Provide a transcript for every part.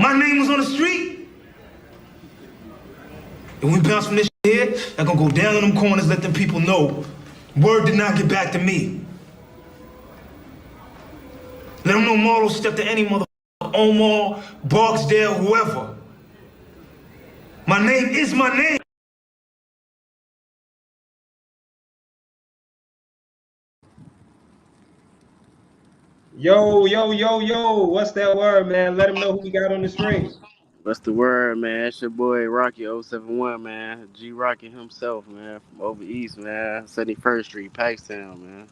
My name was on the street. And we bounce from this here, I'm gonna go down in them corners, let them people know. Word did not get back to me. Let them know Marlo stepped to any motherfucker, Omar, Barksdale, whoever. My name is my name. Yo, what's that word, man? Let them know who we got on the stream. What's the word, man? It's your boy Rocky 071, man. G Rocky himself, man, from over east, man. 71st Street, Paxtown, man.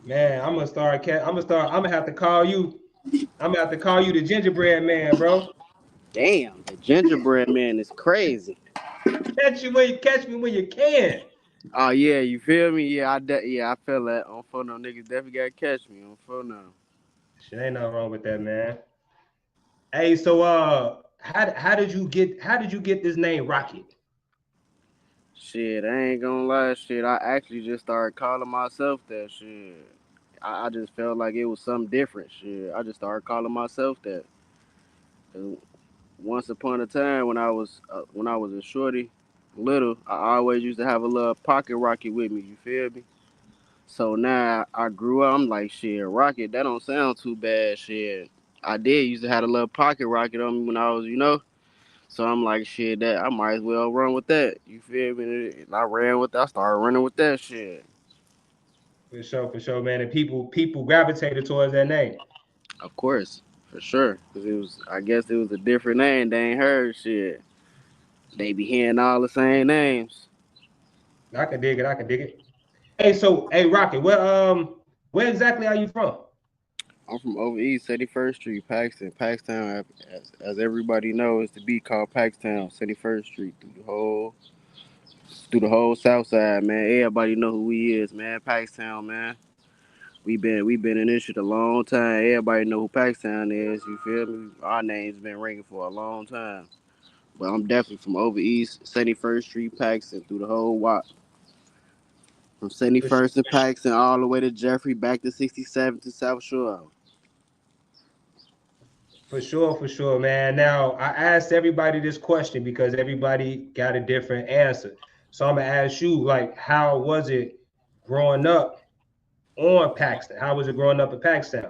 Man, I'm gonna have to call you. I'm gonna have to call you the gingerbread man, bro. Damn, the gingerbread man is crazy. Catch me when you can. Oh yeah, you feel me? Yeah, I feel that. On phone no niggas definitely gotta catch me on phone now. Shit, ain't nothing wrong with that, man. Hey, so how did you get this name Rocket? Shit, I ain't gonna lie, shit. I actually just started calling myself that shit. I just felt like it was something different, shit. I just started calling myself that. 'Cause once upon a time when I was a shorty, little, I always used to have a little pocket rocket with me. You feel me? So now I grew up. I'm like, shit, rocket. That don't sound too bad. Shit, I did used to have a little pocket rocket on me when I was. So I'm like, shit, that I might as well run with that. You feel me? And I ran with that. I started running with that shit. For sure, man. And people gravitated towards that name. Of course, for sure. Cause I guess it was a different name. They ain't heard shit. They be hearing all the same names. I can dig it. I can dig it. Hey, Rocket, where exactly are you from? I'm from over east, 71st Street, Paxton. Paxtown, as everybody knows, to be called Paxtown, 71st Street, through the whole South Side, man. Everybody know who we is, man. Paxtown, man. We been in this shit a long time. Everybody know who Paxtown is. You feel me? Our name's been ringing for a long time. But I'm definitely from over east, 71st Street, Paxton, through the whole walk. From For sure, 71st and Paxton all the way to Jeffrey, back to 67th to South Shore. for sure, man. Now I asked everybody this question because everybody got a different answer. So I'm gonna ask you, like, how was it growing up on Paxton? How was it growing up in Paxton?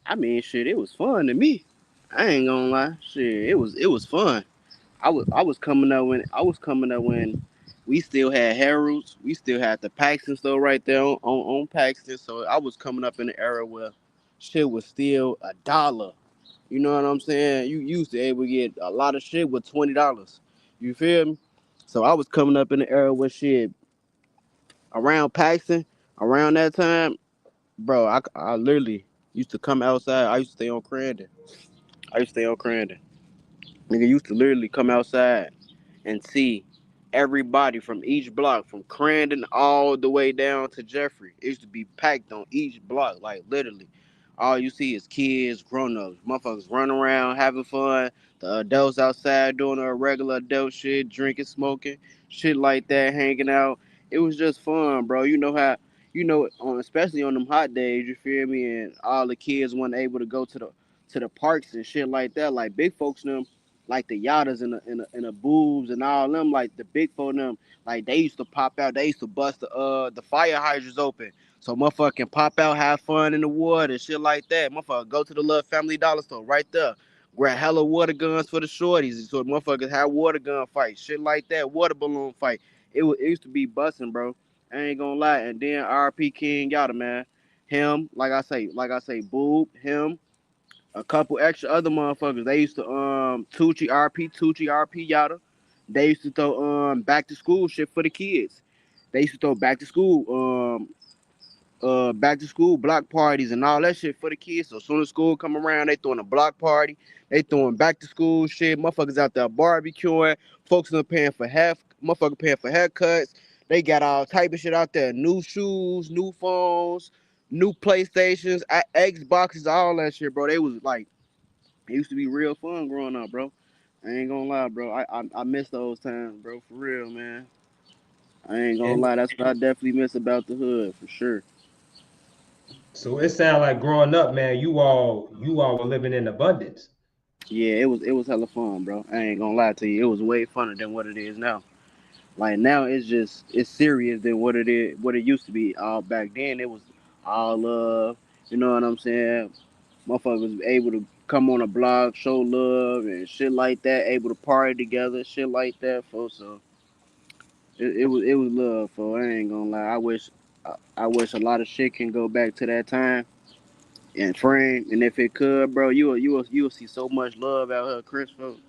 I mean, shit, it was fun to me. I ain't gonna lie. Shit, it was fun. I was coming up when we still had Harold's, we still had the Paxton store right there on Paxton. So I was coming up in the era where shit was still $1. You know what I'm saying? You used to able to get a lot of shit with $20. You feel me? So I was coming up in the era where shit around Paxton, around that time, bro. I literally used to come outside. I used to stay on Crandon. I used to stay on Crandon. Nigga used to literally come outside and see everybody from each block, from Crandon all the way down to Jeffrey. It used to be packed on each block, like literally. All you see is kids, grown-ups, motherfuckers running around, having fun. The adults outside doing their regular adult shit, drinking, smoking, shit like that, hanging out. It was just fun, bro. You know how, especially on them hot days, you feel me? And all the kids weren't able to go to the parks and shit like that. Like big folks them like the yadas and the boobs and all them, like the big folk them, like they used to pop out. They used to bust the fire hydrants open, so motherfucker can pop out, have fun in the water and shit like that. Motherfucker go to the little Family Dollar store right there, grab hella water guns for the shorties, so motherfuckers have water gun fight, shit like that, water balloon fight. It used to be busting, bro. I ain't gonna lie. And then RP King Yada, man, him, like I say, boob him, a couple extra other motherfuckers. They used to Tucci RP Yada. They used to throw back to school shit for the kids. They used to throw back to school block parties and all that shit for the kids. So as soon as school come around, they throwing a block party. They throwing back to school shit. Motherfuckers out there barbecuing. Folks are paying for motherfucker paying for haircuts. They got all type of shit out there. New shoes, new phones, new PlayStations, Xboxes, all that shit, bro. They was like, it used to be real fun growing up, bro. I ain't gonna lie, bro. I miss those times, bro. For real, man. I ain't gonna And lie. That's what I definitely miss about the hood, for sure. so it sounded like growing up, man, you all were living in abundance. Yeah, it was hella fun, bro. I ain't gonna lie to you. It was way funner than what it is now. Like now it's serious than what it used to be. Back then it was all love. You know what I'm saying? Motherfuckers was able to come on a block, show love and shit like that, able to party together, shit like that, folks. So it was love, for I ain't gonna lie. I wish a lot of shit can go back to that time and frame. And if it could, bro, you'll see so much love out here, Chris. Folks.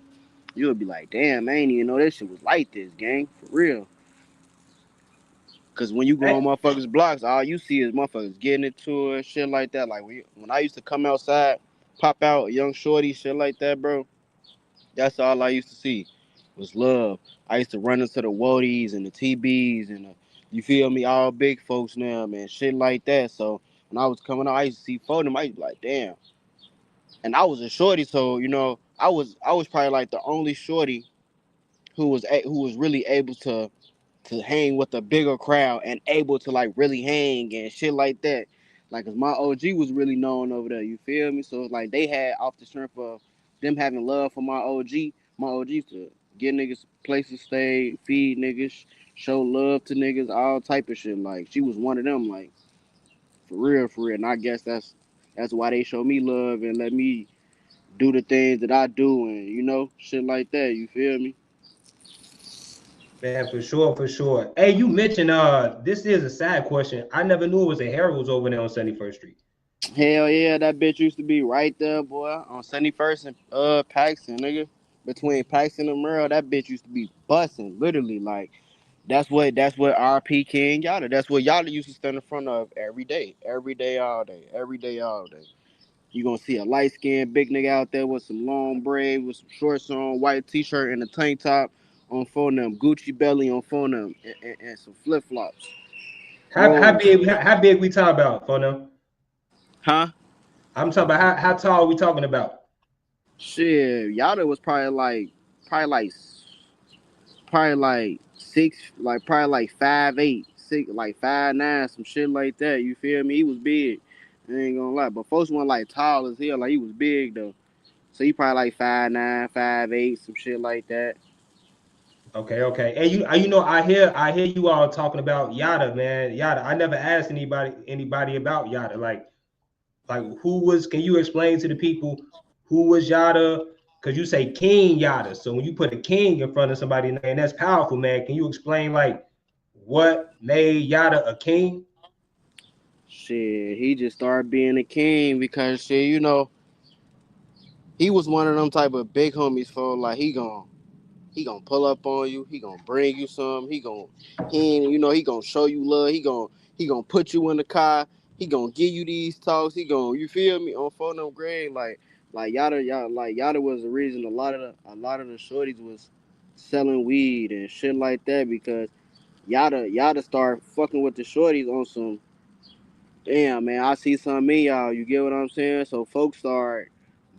You'll be like, damn, I ain't even know that shit was like this, gang, for real. Cause when you go Hey, on motherfuckers' blocks, all you see is motherfuckers getting into it, shit like that. Like when I used to come outside, pop out young shorty, shit like that, bro. That's all I used to see was love. I used to run into the Wodies and the TBs and you feel me, all big folks now, man, shit like that. So when I was coming out, I used to see them. I used to be like, damn. And I was a shorty, so I was probably like the only shorty who was really able to hang with a bigger crowd and able to like really hang and shit like that. Like, cause my OG was really known over there. You feel me? So it's like they had off the strength of them having love for my OG. My OG used to get niggas places to stay, feed niggas, show love to niggas, all type of shit. Like she was one of them. Like for real, for real. And I guess that's why they show me love and let me do the things that I do and shit like that. You feel me? man, for sure, for sure. Hey, you mentioned this is a side question. I never knew it was a Harold's over there on 71st Street. Hell yeah, that bitch used to be right there, boy, on 71st and Paxton, nigga. Between Paxton and Merle, that bitch used to be busting, literally. Like that's what RP King Yada. That's what Yada used to stand in front of every day, all day, every day, all day. You gonna see a light skinned big nigga out there with some long braid, with some shorts on, white t-shirt and a tank top on phone them, Gucci belly on phone them, and some flip flops. How big we talk about for them? Huh? I'm talking about how tall are we talking about? Shit, Yada was probably like probably like six, like probably like 5'8", six, like 5'9", some shit like that. You feel me? He was big. I ain't gonna lie, but folks one like tall as hell. Like he was big though, so he probably like 5'9", 5'8", some shit like that. Okay, okay. And I hear you all talking about Yada, man. Yada. I never asked anybody about Yada. Like who was? Can you explain to the people who was Yada? Because you say King Yada. So when you put a king in front of somebody's name, that's powerful, man. Can you explain like what made Yada a king? Shit, he just started being a king because shit, he was one of them type of big homies for like he gonna pull up on you. He gonna bring you some. He gonna show you love. He gonna put you in the car. He gonna give you these talks. You feel me, on phone them grade Yada was the reason a lot of the shorties was selling weed and shit like that because Yada started fucking with the shorties on some. Damn, man, I see some in y'all. You get what I'm saying? So folks start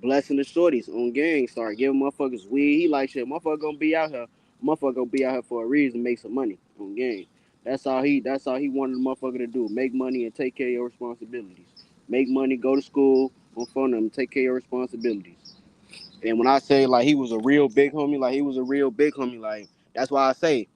blessing the shorties on gang, start giving motherfuckers weed. He like shit. Motherfucker gonna be out here. Motherfucker gonna be out here for a reason, make some money on gang. That's all he wanted the motherfucker to do. Make money and take care of your responsibilities. Make money, go to school, on phone them, take care of your responsibilities. And when I say like he was a real big homie, like he was a real big homie, like that's why I say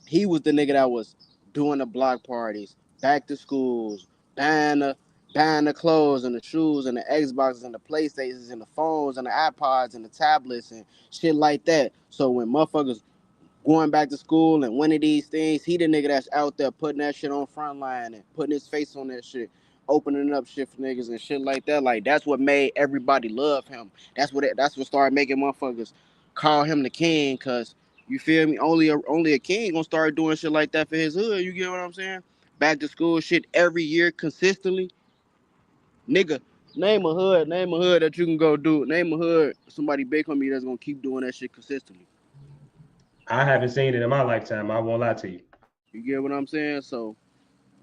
he was the nigga that was doing the block parties, back to schools, buying the buying the clothes and the shoes and the Xboxes and the PlayStations and the phones and the iPods and the tablets and shit like that. So when motherfuckers going back to school and one of these things, he the nigga that's out there putting that shit on front line and putting his face on that shit, opening up shit for niggas and shit like that. Like that's what made everybody love him. That's what started making motherfuckers call him the king, cause you feel me? Only a king gonna start doing shit like that for his hood. You get what I'm saying? Back to school shit every year consistently. Nigga, name a hood that you can go do. Name a hood, somebody big on me that's gonna keep doing that shit consistently. I haven't seen it in my lifetime. I won't lie to you. You get what I'm saying? So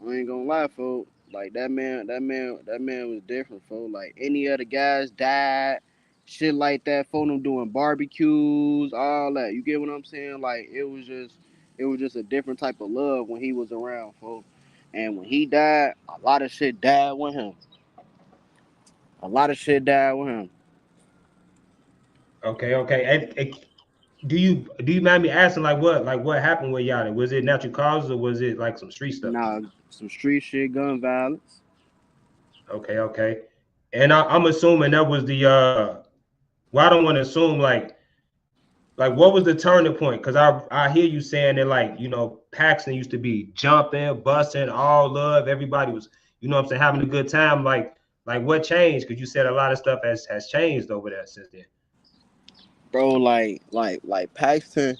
I ain't gonna lie, folks. Like that man was different, folks. Like any other guys died, shit like that. For them doing barbecues, all that. You get what I'm saying? Like it was just a different type of love when he was around, folks. And when he died, a lot of shit died with him. A lot of shit died with him. Okay. And do you mind me asking like what happened with y'all? Was it natural causes or was it like some street stuff? Nah, some street shit, gun violence. Okay. And I'm assuming that was the well, I don't want to assume like what was the turning point? Because I hear you saying that like Paxton used to be jumping, busting, all love, everybody was what I'm saying, having a good time. Like what changed? Because you said a lot of stuff has changed over there since then. Bro, like Paxton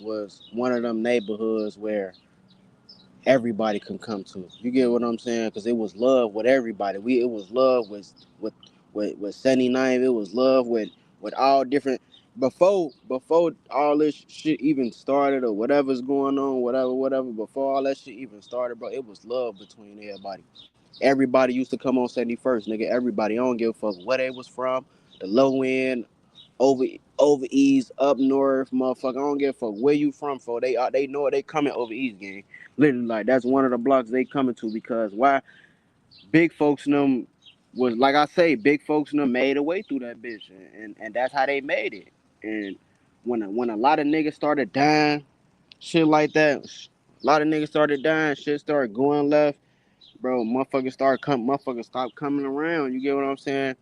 was one of them neighborhoods where everybody can come to. You get what I'm saying? Because it was love with everybody. It was love with with 79. It was love with all different. Before all this shit even started or whatever's going on, whatever. Before all that shit even started, bro, it was love between everybody. Everybody used to come on 71st, nigga. Everybody. I don't give a fuck where they was from. The low end, over east, up north, motherfucker. I don't give a fuck where you from, for they know it. They coming over east, gang. Literally, like that's one of the blocks they coming to because why? Big folks and them was like I say, big folks and them made a way through that bitch, and that's how they made it. And when a lot of niggas started dying, shit like that, a lot of niggas started dying, shit started going left. Bro, motherfuckers stop coming around. You get what I'm saying?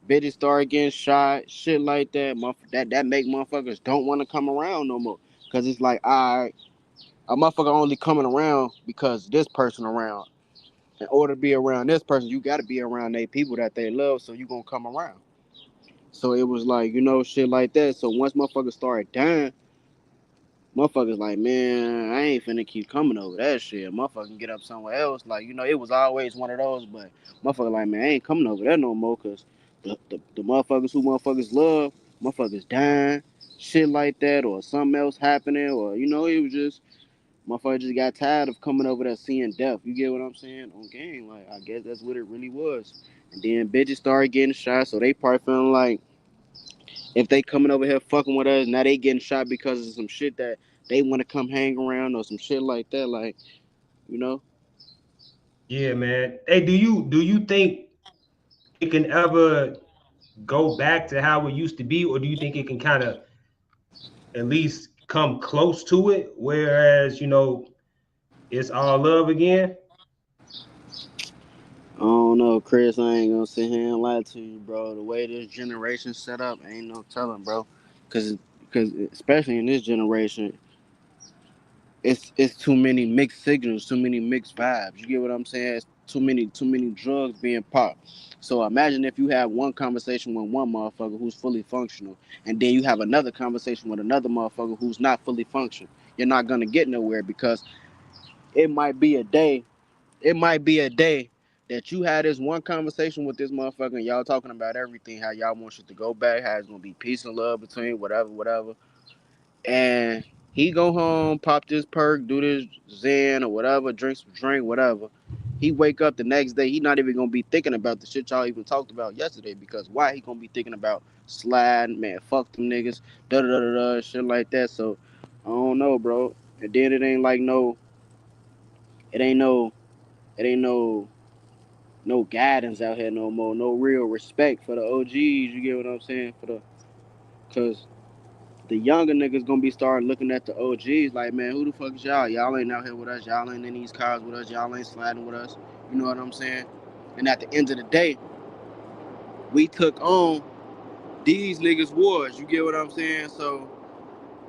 Bitches start getting shot, shit like that. That make motherfuckers don't want to come around no more. Cause it's like, alright, a motherfucker only coming around because this person around. In order to be around this person, you gotta be around they people that they love, so you gonna come around. So it was like, shit like that. So once motherfuckers started dying, motherfuckers like, man, I ain't finna keep coming over that shit. Motherfucker get up somewhere else. Like, it was always one of those, but motherfucker like, man, I ain't coming over there no more because the motherfuckers who motherfuckers love, motherfuckers dying, shit like that, or something else happening, or, it was just, motherfucker just got tired of coming over there seeing death. You get what I'm saying? On game, like, I guess that's what it really was. And then bitches started getting shot, so they probably feeling like, if they coming over here fucking with us, now they getting shot because of some shit that they want to come hang around or some shit like that. Like, you know, Yeah, man. Hey, do you think it can ever go back to how it used to be, or do you think it can kind of at least come close to it, whereas it's all love again? I don't know, Chris. I ain't gonna sit here and lie to you, bro. The way this generation set up, ain't no telling, bro. Cause especially in this generation, it's too many mixed signals, too many mixed vibes. You get what I'm saying? It's too many drugs being popped. So imagine if you have one conversation with one motherfucker who's fully functional, and then you have another conversation with another motherfucker who's not fully functional. You're not gonna get nowhere because it might be a day. It might be a day that you had this one conversation with this motherfucker and y'all talking about everything, how y'all want shit to go back, how it's gonna be peace and love between whatever. And he go home, pop this perk, do this Zen or whatever, drink some drink, whatever. He wake up the next day, he not even gonna be thinking about the shit y'all even talked about yesterday. Because why he gonna be thinking about sliding, man, fuck them niggas, shit like that. So I don't know, bro. And then it ain't no, it ain't no guidance out here no more, no real respect for the OGs. You get what I'm saying? Cause the younger niggas gonna be starting looking at the OGs like, man, who the fuck is y'all? Y'all ain't out here with us. Y'all ain't in these cars with us. Y'all ain't sliding with us. You know what I'm saying? And at the end of the day, we took on these niggas' wars. You get what I'm saying? So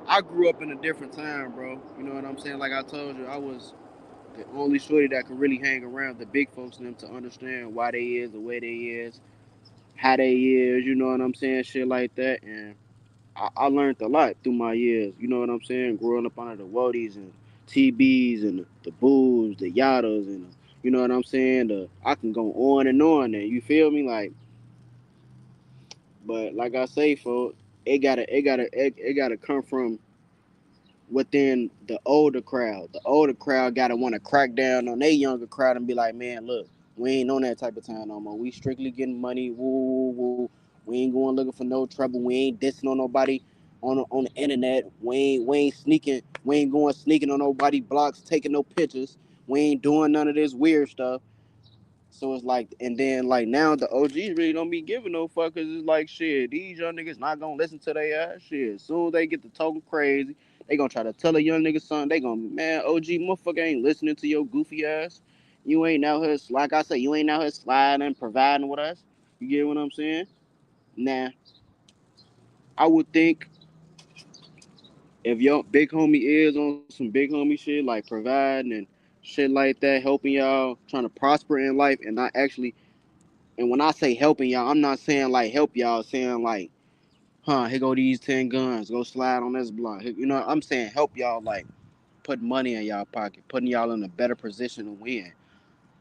I grew up in a different time, bro. You know what I'm saying? Like I told you, I was the only shorty that could really hang around the big folks and them to understand why they is the way they is, how they is. You know what I'm saying? Shit like that. And I learned a lot through my years. You know what I'm saying? Growing up under the Wodies and TBs and the Bulls, the Yadas, and you know what I'm saying? I can go on and on. And you feel me? Like, but like I say, folks, it gotta come from within the older crowd. The older crowd gotta want to crack down on their younger crowd and be like, man, look, we ain't on that type of time no more. We strictly getting money. Woo, woo, woo. We ain't going looking for no trouble. We ain't dissing on nobody on the internet. We ain't sneaking. We ain't going sneaking on nobody blocks, taking no pictures. We ain't doing none of this weird stuff. So it's like, and then like now the OGs really don't be giving no fuck, cause it's like shit. These young niggas not gonna listen to their ass shit. As soon as they get to talking crazy, they gonna try to tell a young nigga something. They gonna, man, OG motherfucker ain't listening to your goofy ass. You ain't out here, like I said, you ain't out here sliding and providing with us. You get what I'm saying? Nah, I would think if your big homie is on some big homie shit, like providing and shit like that, helping y'all, trying to prosper in life, and not actually. And when I say helping y'all, I'm not saying like help y'all, saying like, here go these 10 guns, go slide on this block. You know, I'm saying help y'all, like put money in y'all pocket, putting y'all in a better position to win,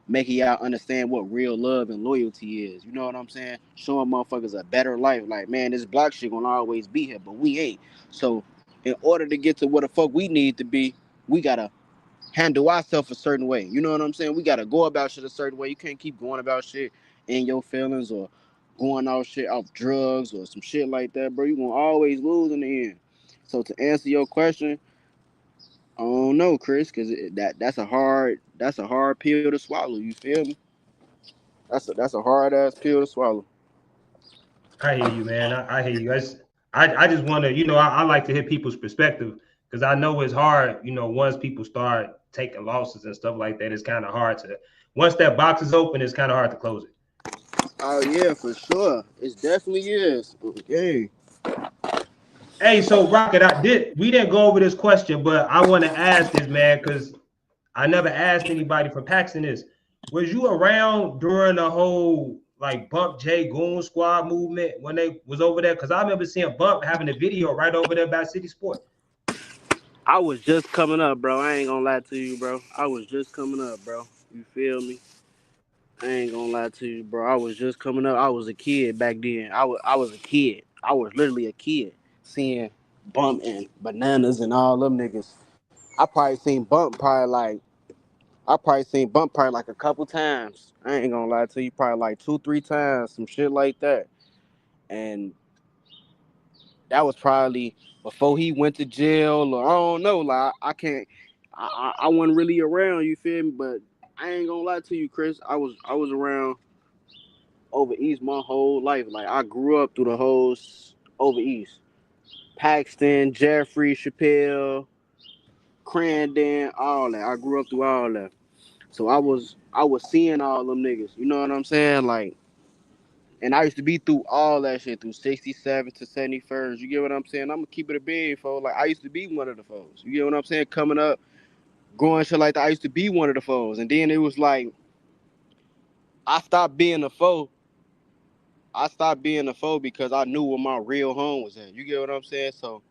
making y'all understand what real love and loyalty is. You know what I'm saying? Showing motherfuckers a better life. Like, man, this block shit gonna always be here, but we ain't. So, in order to get to what the fuck we need to be, we gotta handle ourselves a certain way. You know what I'm saying? We gotta go about shit a certain way. You can't keep going about shit in your feelings or going out shit off drugs or some shit like that, bro. You gonna always lose in the end. So to answer your question, I don't know, Chris, because that's a hard pill to swallow. You feel me? That's a hard ass pill to swallow. I hear you, man. I hear you. I just want to, I like to hear people's perspective because I know it's hard, once people start taking losses and stuff like that, it's kind of hard to, once that box is open, it's kind of hard to close it. Oh yeah, for sure. It definitely is. Okay. Hey, so Rocket, we didn't go over this question, but I want to ask this, man, because I never asked anybody from Paxton this. Was you around during the whole like Bump J Goon Squad movement when they was over there? Because I remember seeing Bump having a video right over there by City Sport. I was just coming up, bro. I ain't gonna lie to you, bro. I was just coming up, bro. You feel me? I ain't gonna lie to you, bro. I was just coming up. I was a kid back then. I was a kid. I was literally a kid seeing Bump and Bananas and all them niggas. I probably seen Bump probably like a couple times. I ain't gonna lie to you, probably like 2, 3 times, some shit like that. And that was probably before he went to jail, or I don't know. Like I can't, I wasn't really around. You feel me? But I ain't gonna lie to you, Chris. I was around over East my whole life. Like I grew up through the whole over East. Paxton, Jeffrey, Chappelle, Crandon, all that. I grew up through all that. So I was seeing all them niggas. You know what I'm saying? Like, and I used to be through all that shit through 67 to 71st. You get what I'm saying? I'm gonna keep it a big fool. Like I used to be one of the foes. You get what I'm saying? Coming up, growing shit like that, I used to be one of the foes. And then it was like I stopped being a foe. I stopped being a foe because I knew where my real home was at. You get what I'm saying? So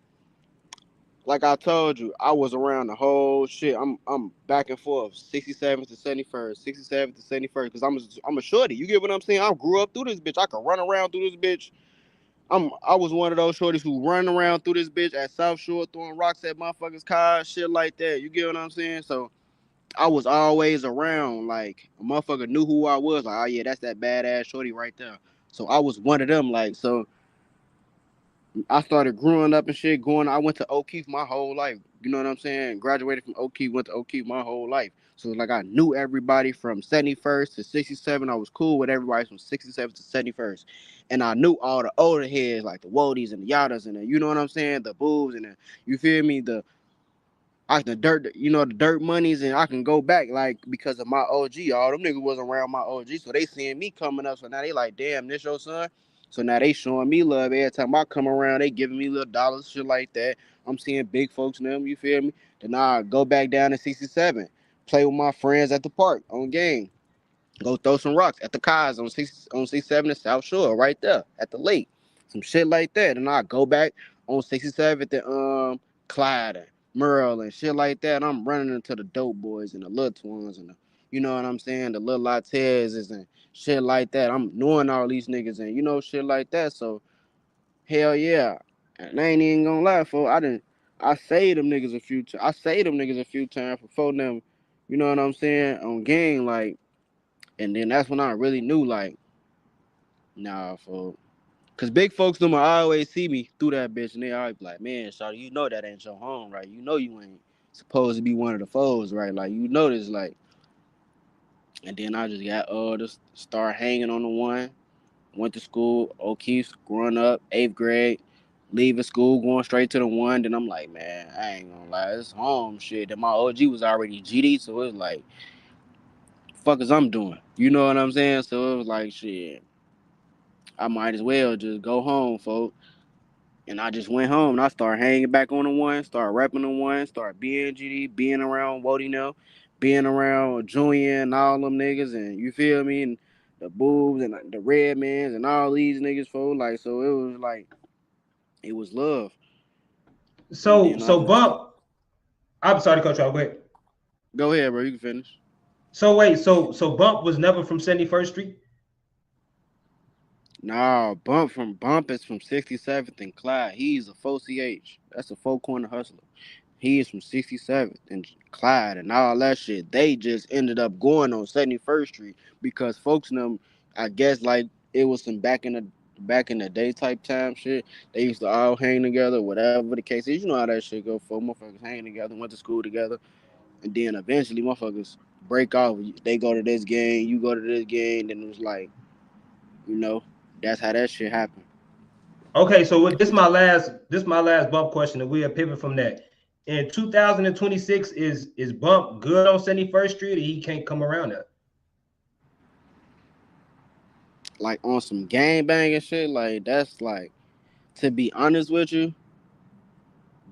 like I told you, I was around the whole shit. I'm back and forth, 67th to 71st, 67th to 71st, because I'm a shorty. You get what I'm saying? I grew up through this bitch. I could run around through this bitch. I was one of those shorties who run around through this bitch at South Shore throwing rocks at motherfuckers' cars, shit like that. You get what I'm saying? So I was always around. Like a motherfucker knew who I was. Like, oh yeah, that's that badass shorty right there. So I was one of them. Like so. I started growing up and shit. I went to O'Keefe my whole life. You know what I'm saying? Graduated from O'Keefe, went to O'Keefe my whole life. So like I knew everybody from 71st to 67. I was cool with everybody from 67 to 71st, and I knew all the older heads like the Wodies and the Yadas and the, you know what I'm saying, the Boobs and the, you feel me, the dirt, the dirt monies, and I can go back like because of my OG. All them niggas was around my OG, so they seeing me coming up. So now they like, damn, this your son. So now they showing me love every time I come around. They giving me little dollars, shit like that. I'm seeing big folks now. You feel me? Then I go back down to 67, play with my friends at the park on game. Go throw some rocks at the cars on 67 and South Shore, right there at the lake. Some shit like that. And I go back on 67 to Clyde and Merle and shit like that. I'm running into the dope boys and the little twins and the, you know what I'm saying, the little Latezes and shit like that. I'm knowing all these niggas and shit like that. So hell yeah. And I ain't even gonna lie, for I say them niggas a few times. I say them niggas a few times before them, you know what I'm saying, on game, like. And then that's when I really knew, like, nah, for, cause big folks them always see me through that bitch, and they always be like, man, shawty, you know that ain't your home, right? You know you ain't supposed to be one of the foes, right? Like, you know this, like, And then I just got just start hanging on the one. Went to school, O'Keefe's growing up, 8th grade, leaving school, going straight to the one. Then I'm like, man, I ain't gonna lie, it's home shit. Then my OG was already GD, so it was like, fuck is I'm doing? You know what I'm saying? So it was like, shit, I might as well just go home, folks. And I just went home and I started hanging back on the one, started rapping the one, started being GD, being around Wody now, being around Junior and all them niggas, and you feel me? And the boobs and the red mans and all these niggas, folks. Like, so it was like, it was love. And So then I so just, Bump, I'm sorry to cut you off. Go ahead. go ahead, bro, you can finish. So wait, so Bump was never from 71st Street? Nah, Bump is from 67th and Clyde. He's a 4CH. That's a four corner hustler. He is from 67th and Clyde and all that shit. They just ended up going on 71st Street because folks them, I guess like it was some back in the day type time shit. They used to all hang together, whatever the case is. You know how that shit go for motherfuckers hang together, went to school together, and then eventually motherfuckers break off. They go to this game, you go to this game, and it was like, you know, that's how that shit happened. Okay, so this my last Bump question, and we'll pivot from that. In 2026, is Bump good on 71st Street, or he can't come around that? Like on some gang banging shit, like that's like, to be honest with you,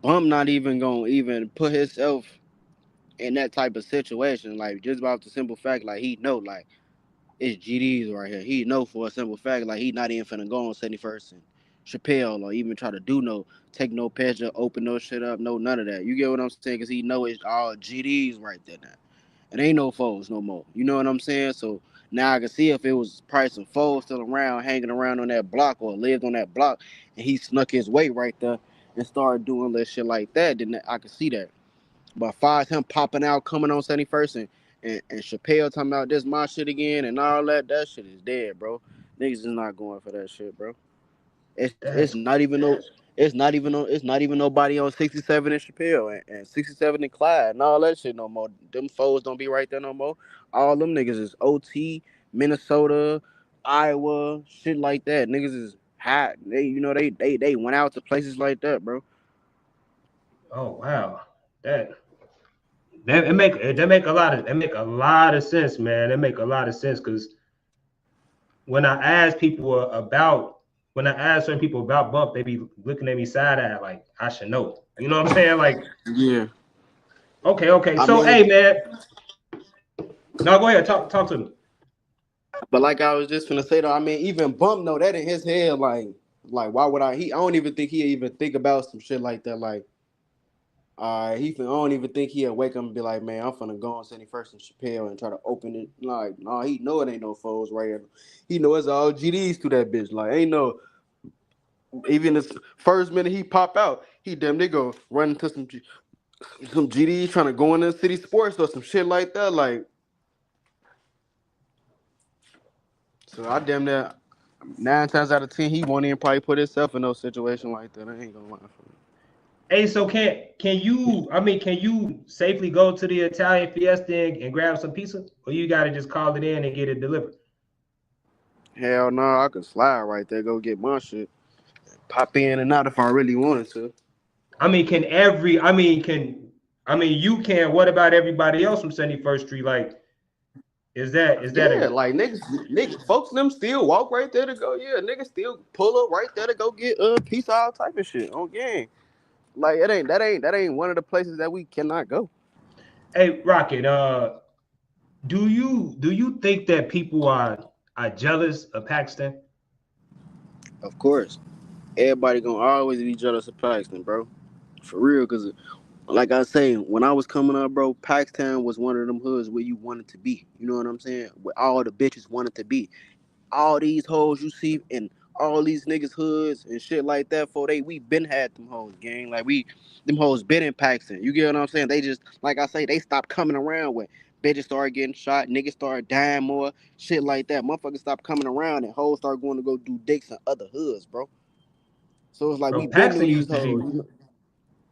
Bump not even gonna even put himself in that type of situation. Like just about the simple fact, like he know like it's GDs right here. He know for a simple fact, like he not even finna go on 71st and Chappelle or even try to do no take no picture, open no shit up, no none of that. You get what I'm saying? Cause he know it's all GDs right there now. It ain't no foes no more. You know what I'm saying? So now I can see if it was probably some foes still around, hanging around on that block or lived on that block, and he snuck his way right there and started doing this shit like that. Then I could see that. But as far as him popping out, coming on 71st and Chappelle talking about this my shit again and all that, that shit is dead, bro. Niggas is not going for that shit, bro. It's That's not even no it's not even nobody on 67 and Chappelle and 67 and Clyde and all that shit no more. Them foes don't be right there no more. All them niggas is OT, Minnesota, Iowa, shit like that. Niggas is hot. They they went out to places like that, bro. oh wow. That that make a lot of sense, man. That make a lot of sense because when I ask people about when I ask certain people about Bump, they be looking at me side eye like I should know. You know what I'm saying? Like, Yeah. okay. I So mean, hey man, no, go ahead, talk to me. but like I was just gonna say though, I mean, even Bump know that in his head, like why would I don't even think he even think about some shit like that. Like, I don't even think he'll wake up and be like, man, I'm finna go on 71st and Chappelle and try to open it. Like, no, he know it ain't no foes right here. He know it's all GDs to that bitch. Like, ain't no, even the first minute he pop out, he damn near go run into some GDs trying to go into city sports or some shit like that. Like, so I damn near 9 times out of 10, he won't even probably put himself in no situation like that. I ain't gonna lie for you. Hey, so can you? I mean, can you safely go to the Italian Fiesta and grab some pizza, or you got to just call it in and get it delivered? Hell no, I could slide right there, go get my shit. Pop in and out if I really wanted to. I mean, can every? I mean, can I mean you can? What about everybody else from 71st Street? Like, is that Yeah, a? like niggas, folks them still walk right there to go. Yeah, niggas still pull up right there to go get pizza, all type of shit on game. Like that ain't one of the places that we cannot go. Hey, Rocket. Do you think that people are jealous of Paxton? Of course, everybody gonna always be jealous of Paxton, bro. For real, cause like I say, when I was coming up, bro, Paxton was one of them hoods where you wanted to be. You know what I'm saying? Where all the bitches wanted to be. All these hoes you see in all these niggas hoods and shit like that for we been had them hoes, gang. Like them hoes been in Paxton. You get what I'm saying? They just, like I say, they stopped coming around when bitches started getting shot, niggas started dying more, shit like that. Motherfuckers stopped coming around and hoes started going to go do dicks in other hoods, bro. So it's like we Bro, been knew these hoes.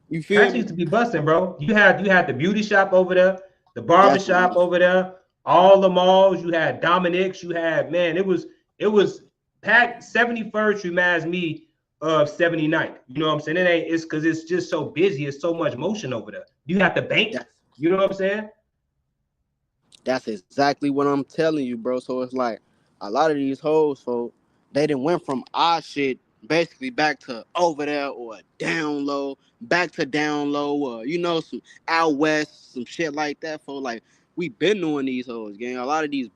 You feel Paxton me? used to be busting, bro. You had the beauty shop over there, the barber That's shop over there. all the malls. You had Dominic's. You had, man, it was packed. 71st reminds me of 79th. You know what I'm saying? It's because it's just so busy. It's so much motion over there. You have to bank. That's You know what I'm saying? that's exactly what I'm telling you, bro. So it's like a lot of these hoes, folks, they done went from our shit basically back to over there or down low, back to down low, or some out west, some shit like that. For like we been doing these hoes, gang. A lot of these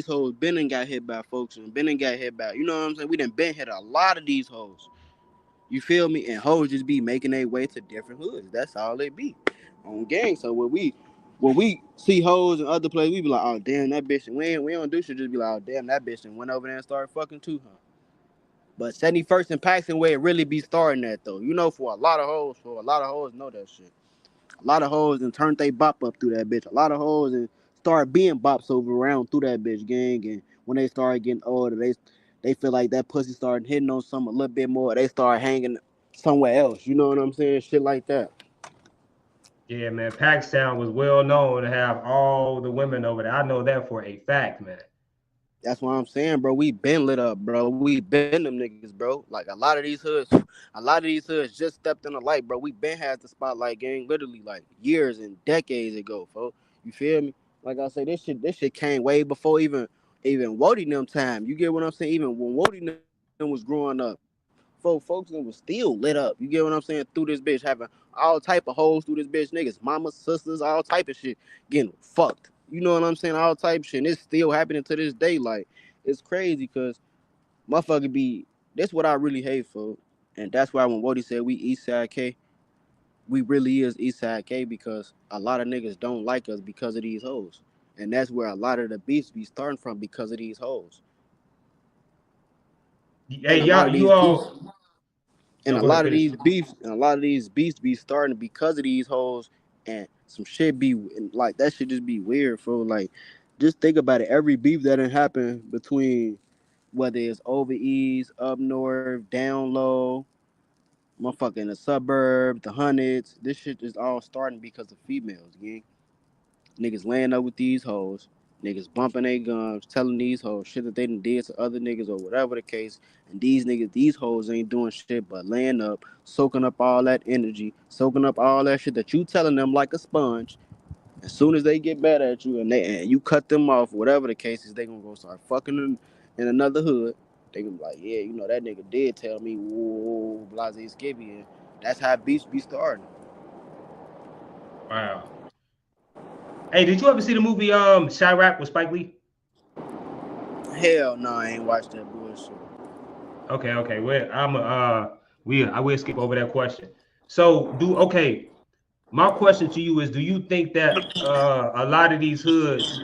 hoes been and got hit by folks and been and got hit by. You know what I'm saying? We done been hit a lot of these hoes. You feel me? And hoes just be making their way to different hoods. That's all they be on gang. So when we see hoes in other places, we be like, oh damn, that bitch. And we don't do shit. Just be like, oh damn, that bitch and went over there and started fucking too, huh? But 71st and Paxton where it really be starting at though. For a lot of hoes know that shit. A lot of hoes and turned they bop up through that bitch. A lot of hoes and start being bops over around through that bitch gang. And when they start getting older, they feel like that pussy started hitting on something a little bit more. They start hanging somewhere else. You know what I'm saying? Shit like that. Yeah, man. Pakistan was well known to have all the women over there. I know that for a fact, man. That's what I'm saying, bro. We been lit up, bro. We been them niggas, bro. Like a lot of these hoods just stepped in the light, bro. We been had the spotlight gang literally like years and decades ago, folks. You feel me? Like I say, this shit came way before even Wody them time. You get what I'm saying? Even when Wody them was growing up, folks them was still lit up. You get what I'm saying? Through this bitch, having all type of hoes through this bitch, niggas, mamas, sisters, all type of shit getting fucked. You know what I'm saying? All type of shit. And it's still happening to this day. Like, it's crazy because motherfucker be, that's what I really hate for. And that's why when Wody said we Eastside K, we really is Eastside K because a lot of niggas don't like us because of these hoes. And that's where a lot of the beefs be starting from because of these hoes. Hey, And a lot y'all, of you these beefs all. and No, a go ahead, lot of finish. these beefs and a lot of these beefs be starting because of these hoes and some shit be like that should just be weird for like just think about it. Every beef that done happen between whether it's over east, up north, down low, motherfucker in the suburbs, the hundreds, this shit is all starting because of females, gang. Niggas laying up with these hoes, niggas bumping their gums, telling these hoes shit that they done did to other niggas or whatever the case. And these niggas, these hoes ain't doing shit but laying up, soaking up all that energy, soaking up all that shit that you telling them like a sponge. As soon as they get mad at you and you cut them off, whatever the case is, they gonna go start fucking in another hood. They gonna be like, yeah, that nigga did tell me, whoa, blase skibby. And that's how beefs be starting. Wow. Hey, did you ever see the movie Chirac with Spike Lee? Hell no, I ain't watched that bullshit. Okay. I will skip over that question. So my question to you is, do you think that a lot of these hoods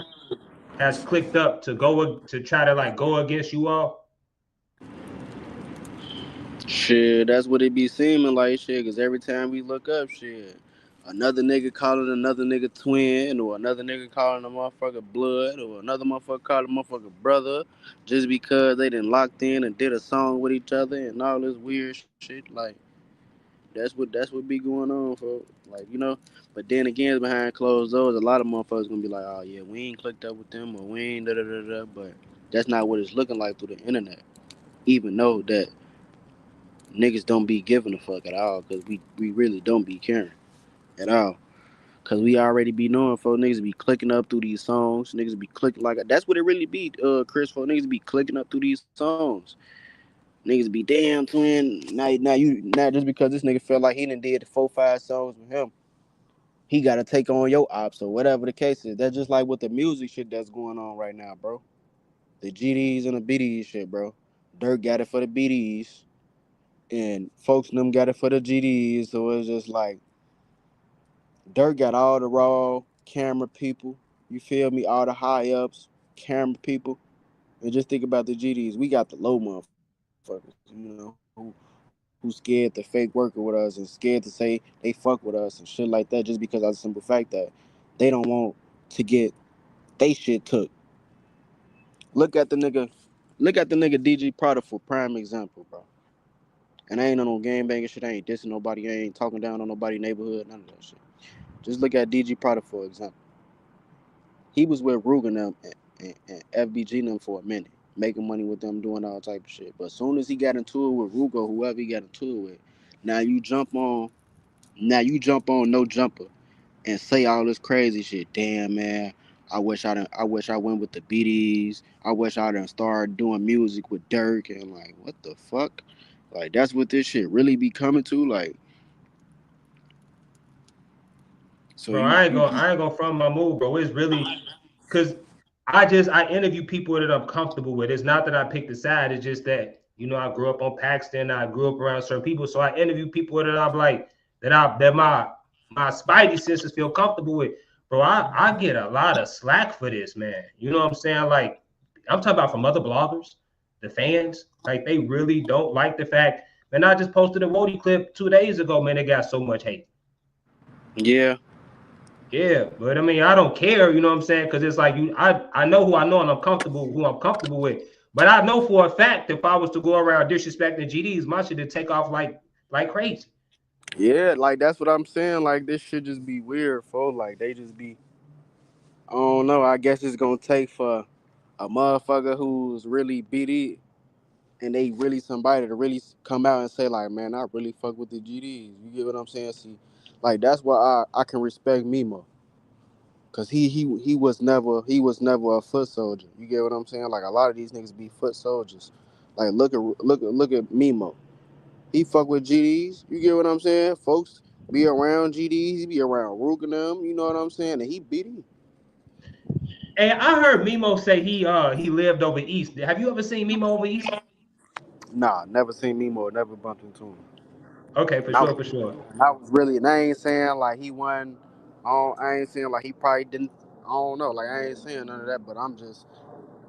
has clicked up to try to like go against you all? Shit, that's what it be seeming like, shit, because every time we look up, shit, another nigga calling another nigga twin, or another nigga calling a motherfucker blood, or another motherfucker calling a motherfucker brother, just because they done locked in and did a song with each other and all this weird shit. Like, that's what be going on, for like, But then again, behind closed doors, a lot of motherfuckers gonna be like, oh yeah, we ain't clicked up with them, or we ain't da da da da. But that's not what it's looking like through the internet. Even though that niggas don't be giving a fuck at all, cause we really don't be caring at all. Cause we already be knowing for niggas be clicking up through these songs. Niggas be clicking like that's what it really be, Chris. For niggas be clicking up through these songs. Niggas be damn twin. Now just because this nigga felt like he done did 4-5 songs with him, he gotta take on your ops or whatever the case is. That's just like with the music shit that's going on right now, bro. The GDs and the BDs shit, bro. Dirk got it for the BDs, and folks and them got it for the GDs. So it's just like Dirk got all the raw camera people. You feel me? All the high ups, camera people. And just think about the GDs. We got the low motherfuckers, who scared to fake working with us and scared to say they fuck with us and shit like that just because of the simple fact that they don't want to get they shit took. Look at the nigga, look at the nigga DG Prada for prime example, bro. And I ain't on no game banging shit. I ain't dissing nobody. I ain't talking down on nobody neighborhood. None of that shit. Just look at DG Prada for example. He was with Rugen them and FBG them for a minute, making money with them, doing all type of shit. But as soon as he got into it with Rugo, whoever he got into it with, now you jump on, No Jumper and say all this crazy shit. Damn man, I wish I went with the BDs. I wish I done started doing music with Dirk and like what the fuck? Like that's what this shit really be coming to. Like so Bro, you you I ain't gonna front my move, bro. It's really because I interview people that I'm comfortable with. It's not that I picked a side. It's just that I grew up on Paxton. I grew up around certain people, so I interview people that I'm like that my spidey senses feel comfortable with. Bro, I get a lot of slack for this, man. You know what I'm saying? Like I'm talking about from other bloggers, the fans. Like they really don't like the fact. And I just posted a Wody clip 2 days ago, man. It got so much hate. yeah. Yeah, but I mean, I don't care, you know what I'm saying? Because it's like I know who I know and who I'm comfortable with. But I know for a fact if I was to go around disrespecting GDs, my shit would take off like crazy. Yeah, like that's what I'm saying. Like this should just be weird, folks. Like they just be I don't know. I guess it's gonna take for a motherfucker who's really BD and they really somebody to really come out and say like, man, I really fuck with the GDs. You get what I'm saying? See, like that's why I can respect Mimo, cause he was never a foot soldier. You get what I'm saying? Like a lot of these niggas be foot soldiers. Like look at Mimo. He fuck with GDs. You get what I'm saying? Folks be around GDs. He be around Rook and them. You know what I'm saying? And he BD. And I heard Mimo say he lived over east. Have you ever seen Mimo over east? Nah, never seen Mimo. Never bumped into him. Okay, for And I sure, was, for sure. and I was really, and I ain't saying like he won. I ain't saying like he probably didn't. I don't know. Like I ain't saying none of that. But I'm just,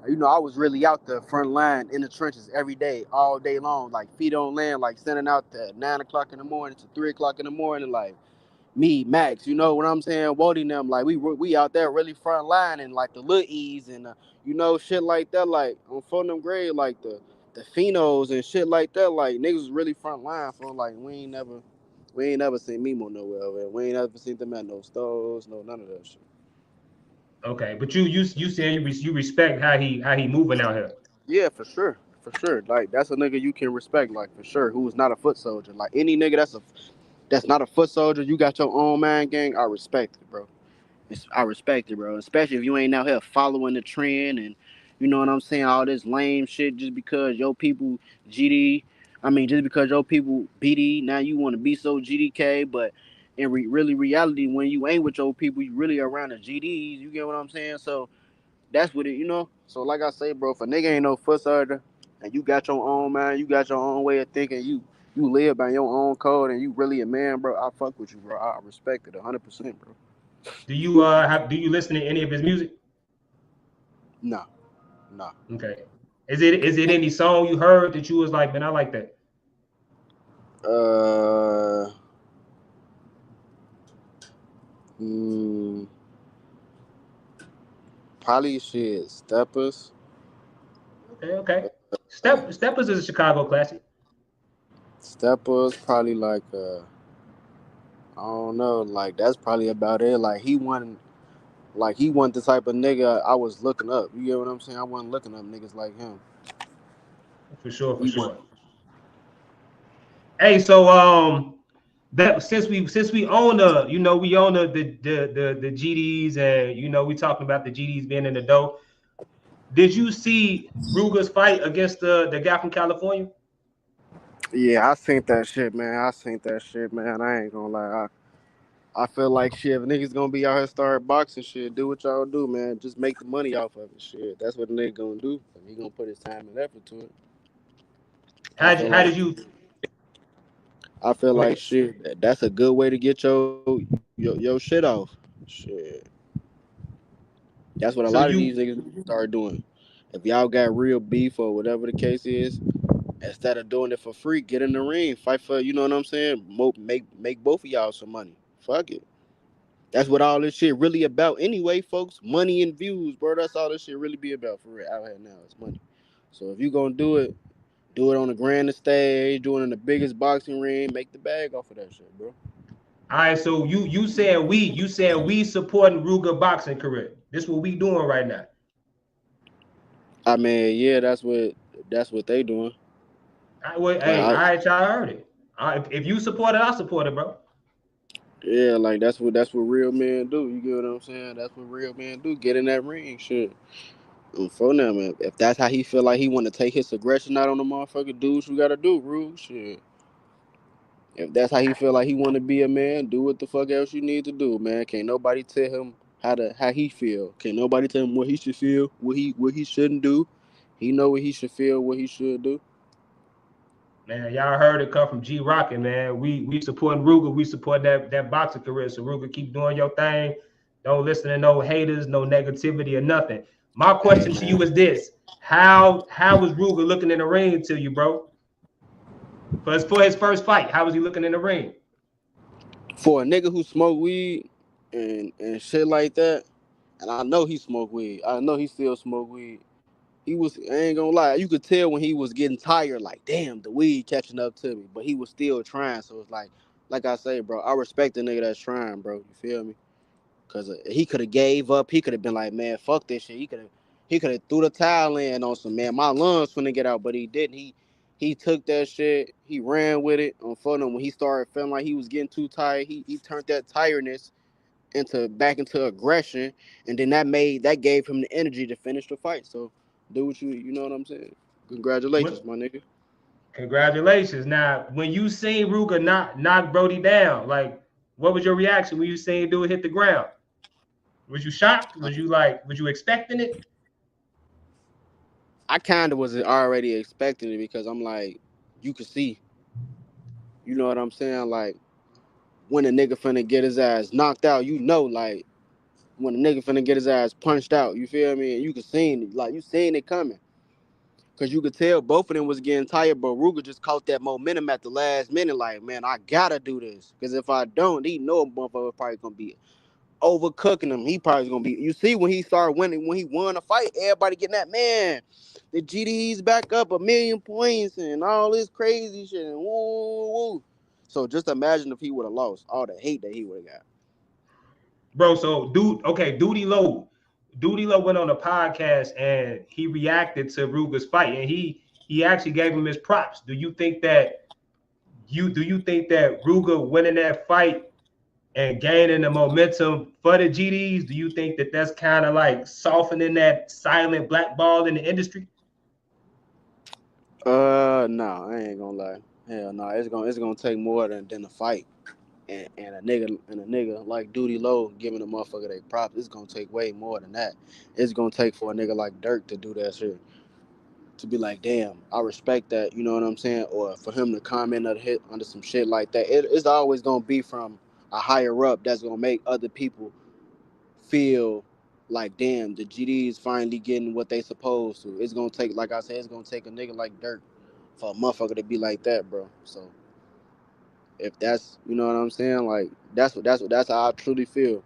I was really out the front line in the trenches every day, all day long, like feet on land, like sending out at 9 o'clock in the morning to 3 o'clock in the morning, like me, Max, you know what I'm saying? Wody and them, like we out there really front line and like the Lil E's and shit like that, like on phone them grade, like the Phenos and shit like that, like niggas was really front line for like we ain't never seen Mimo nowhere, man. We ain't never seen them at no stores, no none of that shit. Okay, but you saying you respect how he moving out here. Yeah, for sure. For sure. Like that's a nigga you can respect, like for sure, who's not a foot soldier. Like any nigga that's not a foot soldier, you got your own man gang, I respect it, bro. I respect it, bro. Especially if you ain't out here following the trend and you know what I'm saying, all this lame shit just because your people GD. I mean, just because your people BD. Now you want to be so GDK, but in really reality, when you ain't with your people, you really around the GDs. You get what I'm saying? So that's what it. So like I say, bro, if a nigga ain't no foot soldier and you got your own mind, you got your own way of thinking, you live by your own code, and you really a man, bro. I fuck with you, bro. I respect it 100%, bro. Do you listen to any of his music? Nah, nah. Okay. Is it any song you heard that you was like, man, I like that? Uh, mm, Probably shit. Steppers. Okay. Steppers is a Chicago classic. Steppers. Probably like I don't know. Like that's probably about it. Like he wasn't the type of nigga I was looking up. You get what I'm saying? I wasn't looking up niggas like him. For sure, for He sure. wasn't. Hey, so that since we own we own the GDs, and we talking about the GDs being in the dough. Did you see Ruger's fight against the guy from California? Yeah, I seen that shit, man. I seen that shit, man. I ain't gonna lie. I feel like shit. If niggas gonna be out here start boxing, shit, do what y'all do, man. Just make the money off of it, shit. That's what a nigga gonna do. He gonna put his time and effort to it. I feel How like did you I feel go like ahead? shit. That's a good way to get your shit off. Shit, that's what a So lot of these you niggas start doing. If y'all got real beef or whatever the case is, instead of doing it for free, get in the ring, fight for. You know what I'm saying? Make both of y'all some money. Fuck it. That's what all this shit really about anyway, folks. Money and views, bro. That's all this shit really be about for real. Out here now, it's money. So if you gonna do it on the grandest stage, do it in the biggest boxing ring, make the bag off of that shit, bro. All right, so you said we supporting Ruger boxing career. This what we doing right now. I mean, yeah, that's what they doing. Hey, all Like, right, y'all heard it. If you support it, I support it, bro. yeah, like that's what real men do. You get what I'm saying? That's what real men do. Get in that ring, shit. And for now, man, if that's how he feel like he want to take his aggression out on the motherfucker, do what you gotta do, Rue. Shit. If that's how he feel like he want to be a man, do what the fuck else you need to do, man. Can't nobody tell him how he feel. Can't nobody tell him what he should feel, what he shouldn't do. He know what he should feel, what he should do. Man, y'all heard it come from G Rockin', man. We supporting Ruger. We support that boxing career. So Ruger, keep doing your thing. Don't listen to no haters, no negativity or nothing. My Hey, question to man. you is this: How was Ruger looking in the ring to you, bro? For his first fight, how was he looking in the ring? For a nigga who smoke weed and shit like that, and I know he smoke weed. I know he still smoke weed. I ain't gonna lie, you could tell when he was getting tired, like, damn, the weed catching up to me. But he was still trying. So it's like I say, bro, I respect the nigga that's trying, bro. You feel me? Cause he could have gave up. He could have been like, man, fuck this shit. He could have threw the towel in on some, man. My lungs finna get out, but he didn't. He took that shit. He ran with it. On fun. When he started feeling like he was getting too tired, he turned that tiredness into aggression, and then that gave him the energy to finish the fight. So do what you know what I'm saying. Congratulations, What? my nigga. Congratulations. Now, when you seen Ruger knock Brody down, like, what was your reaction when you seen dude hit the ground? Was you shocked? Was you expecting it? I kind of was already expecting it because I'm like, you could see, you know what I'm saying, like when a nigga finna get his ass knocked out, like when a nigga finna get his ass punched out, you feel me? And you could see it, like you seen it coming. Cause you could tell both of them was getting tired, but Ruger just caught that momentum at the last minute, like, man, I gotta do this. Cause if I don't, he know a motherfucker probably gonna be overcooking him. He probably gonna be. You see when he started winning, when he won a fight, everybody getting that, man. The GD's back up 1,000,000 points and all this crazy shit and woo woo woo. So just imagine if he would have lost, all the hate that he would have got. Bro, so Duty Low went on a podcast and he reacted to Ruger's fight and he actually gave him his props. Do you think that Ruger winning that fight and gaining the momentum for the GDs, do you think that that's kind of like softening that silent black ball in the industry? No, I ain't gonna lie. Hell no, it's gonna take more than a fight. And a nigga like Duty Low giving a motherfucker they props, it's gonna take way more than that. It's gonna take for a nigga like Dirk to do that shit. To be like, damn, I respect that, you know what I'm saying? Or for him to comment or hit under some shit like that. It's always gonna be from a higher up that's gonna make other people feel like, damn, the GD is finally getting what they supposed to. It's gonna take, like I said, it's gonna take a nigga like Dirk for a motherfucker to be like that, bro. So if that's, you know what I'm saying, like that's how I truly feel.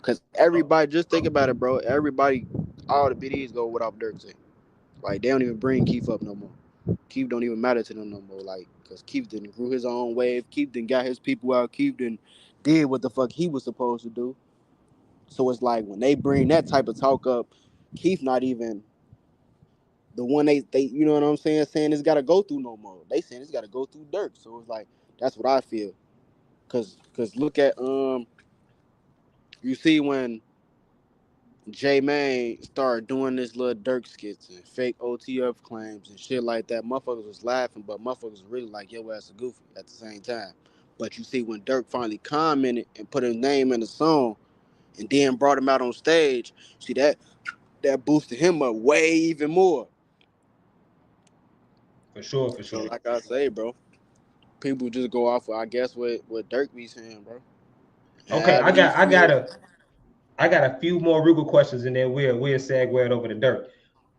Cause everybody, just think about it, bro. Everybody, all the BDs go without Dirk saying. Like they don't even bring Keith up no more. Keith don't even matter to them no more. Like, cause Keith didn't grew his own wave. Keith didn't got his people out. Keith didn't did what the fuck he was supposed to do. So it's like when they bring that type of talk up, Keith not even the one they you know what I'm saying it's got to go through no more. They saying it's got to go through Dirk. So it's like that's what I feel. Cause look at you see when J May started doing this little Dirk skits and fake OTF claims and shit like that. Motherfuckers was laughing, but motherfuckers was really like, yo ass a goofy at the same time. But you see when Dirk finally commented and put his name in the song and then brought him out on stage, see that boosted him up way even more. For sure, for So sure. like I say, bro, people just go off of, I guess, what Dirk be saying, bro. Okay, However he feel. I got a few more Ruger questions and then we'll segue it over to Dirk.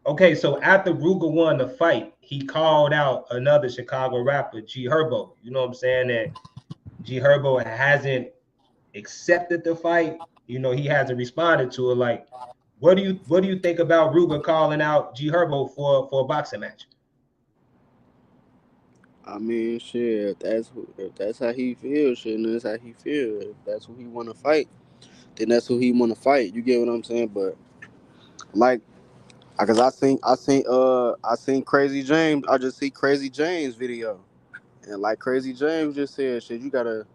Okay, so after Ruger won the fight, he called out another Chicago rapper, G Herbo. You know what I'm saying? That G Herbo hasn't accepted the fight. You know, he hasn't responded to it. Like, what do you think about Ruger calling out G Herbo for a boxing match? I mean, shit. If that's how he feels, shit, and that's how he feel. If that's who he want to fight, then that's who he want to fight. You get what I'm saying? But like, cause I seen Crazy James. I just see Crazy James video, and like Crazy James just said, shit, you gotta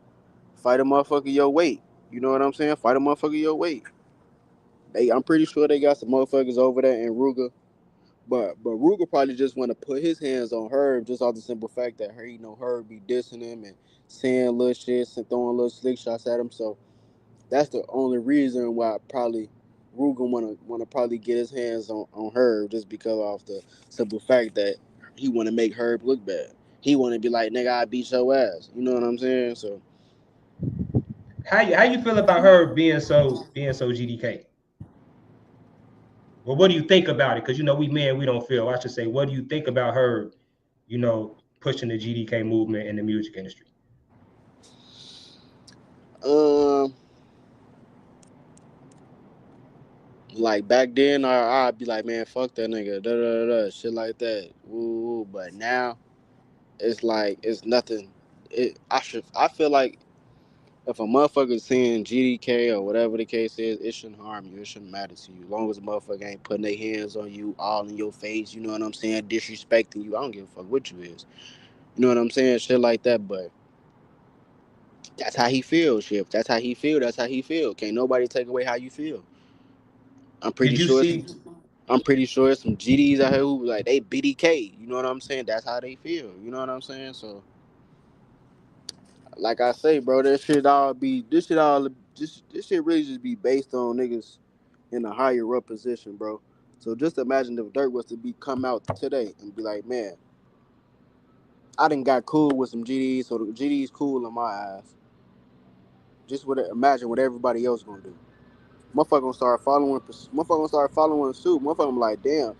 fight a motherfucker your weight. You know what I'm saying? Fight a motherfucker your weight. I'm pretty sure they got some motherfuckers over there in Ruger. But Ruger probably just want to put his hands on Herb just off the simple fact that Herb be dissing him and saying little shit and throwing little slick shots at him. So that's the only reason why probably Ruger wanna probably get his hands on Herb just because of the simple fact that he wanna make Herb look bad. He wanna be like, nigga, I beat your ass. You know what I'm saying? So How you feel about her being so GDK? Well, what do you think about it? Because we men, we don't feel. I should say, what do you think about her? Pushing the GDK movement in the music industry. um like back then I'd be like, man, fuck that nigga, da da da da, shit like that. Ooh, but now it's like it's nothing. I feel like if a motherfucker seeing GDK or whatever the case is, it shouldn't harm you. It shouldn't matter to you. As long as a motherfucker ain't putting their hands on you, all in your face, you know what I'm saying, disrespecting you. I don't give a fuck what you is. You know what I'm saying? Shit like that. But that's how he feels. Shit. If that's how he feel, that's how he feel. Can't nobody take away how you feel. I'm pretty Did you sure see? I'm pretty sure some GDs out here who like they BDK. You know what I'm saying? That's how they feel. You know what I'm saying? So like I say, bro, this shit really just be based on niggas in a higher up position, bro. So just imagine if Dirk was to come out today and be like, man, I done got cool with some GDs, so the GDs cool in my eyes. Just imagine what everybody else gonna do. Motherfucker gonna start following. Motherfucker gonna start following suit. Motherfucker gonna be like, damn.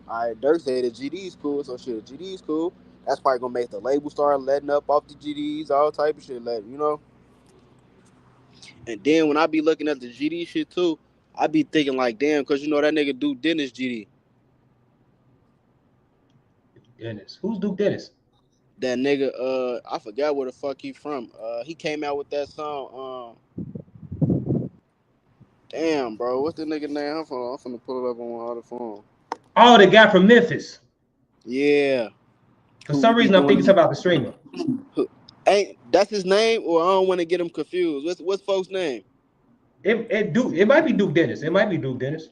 All right, Dirk said the GD's cool, so shit, the GD's cool. That's probably gonna make the label start letting up off the GDs, all type of shit, you know. And then when I be looking at the GD shit too, I be thinking like, damn, cause that nigga Duke Dennis GD. Dennis. Who's Duke Dennis? That nigga, I forgot where the fuck he from. He came out with that song. Damn, bro, what's the nigga name? I'm finna pull it up on my other phone. Oh, the guy from Memphis. Yeah, For who some be reason, I'm thinking doing? about the streamer. Who, ain't that's his name? Or I don't want to get him confused. What's folks' name? It might be Duke Dennis. It might be Duke Dennis.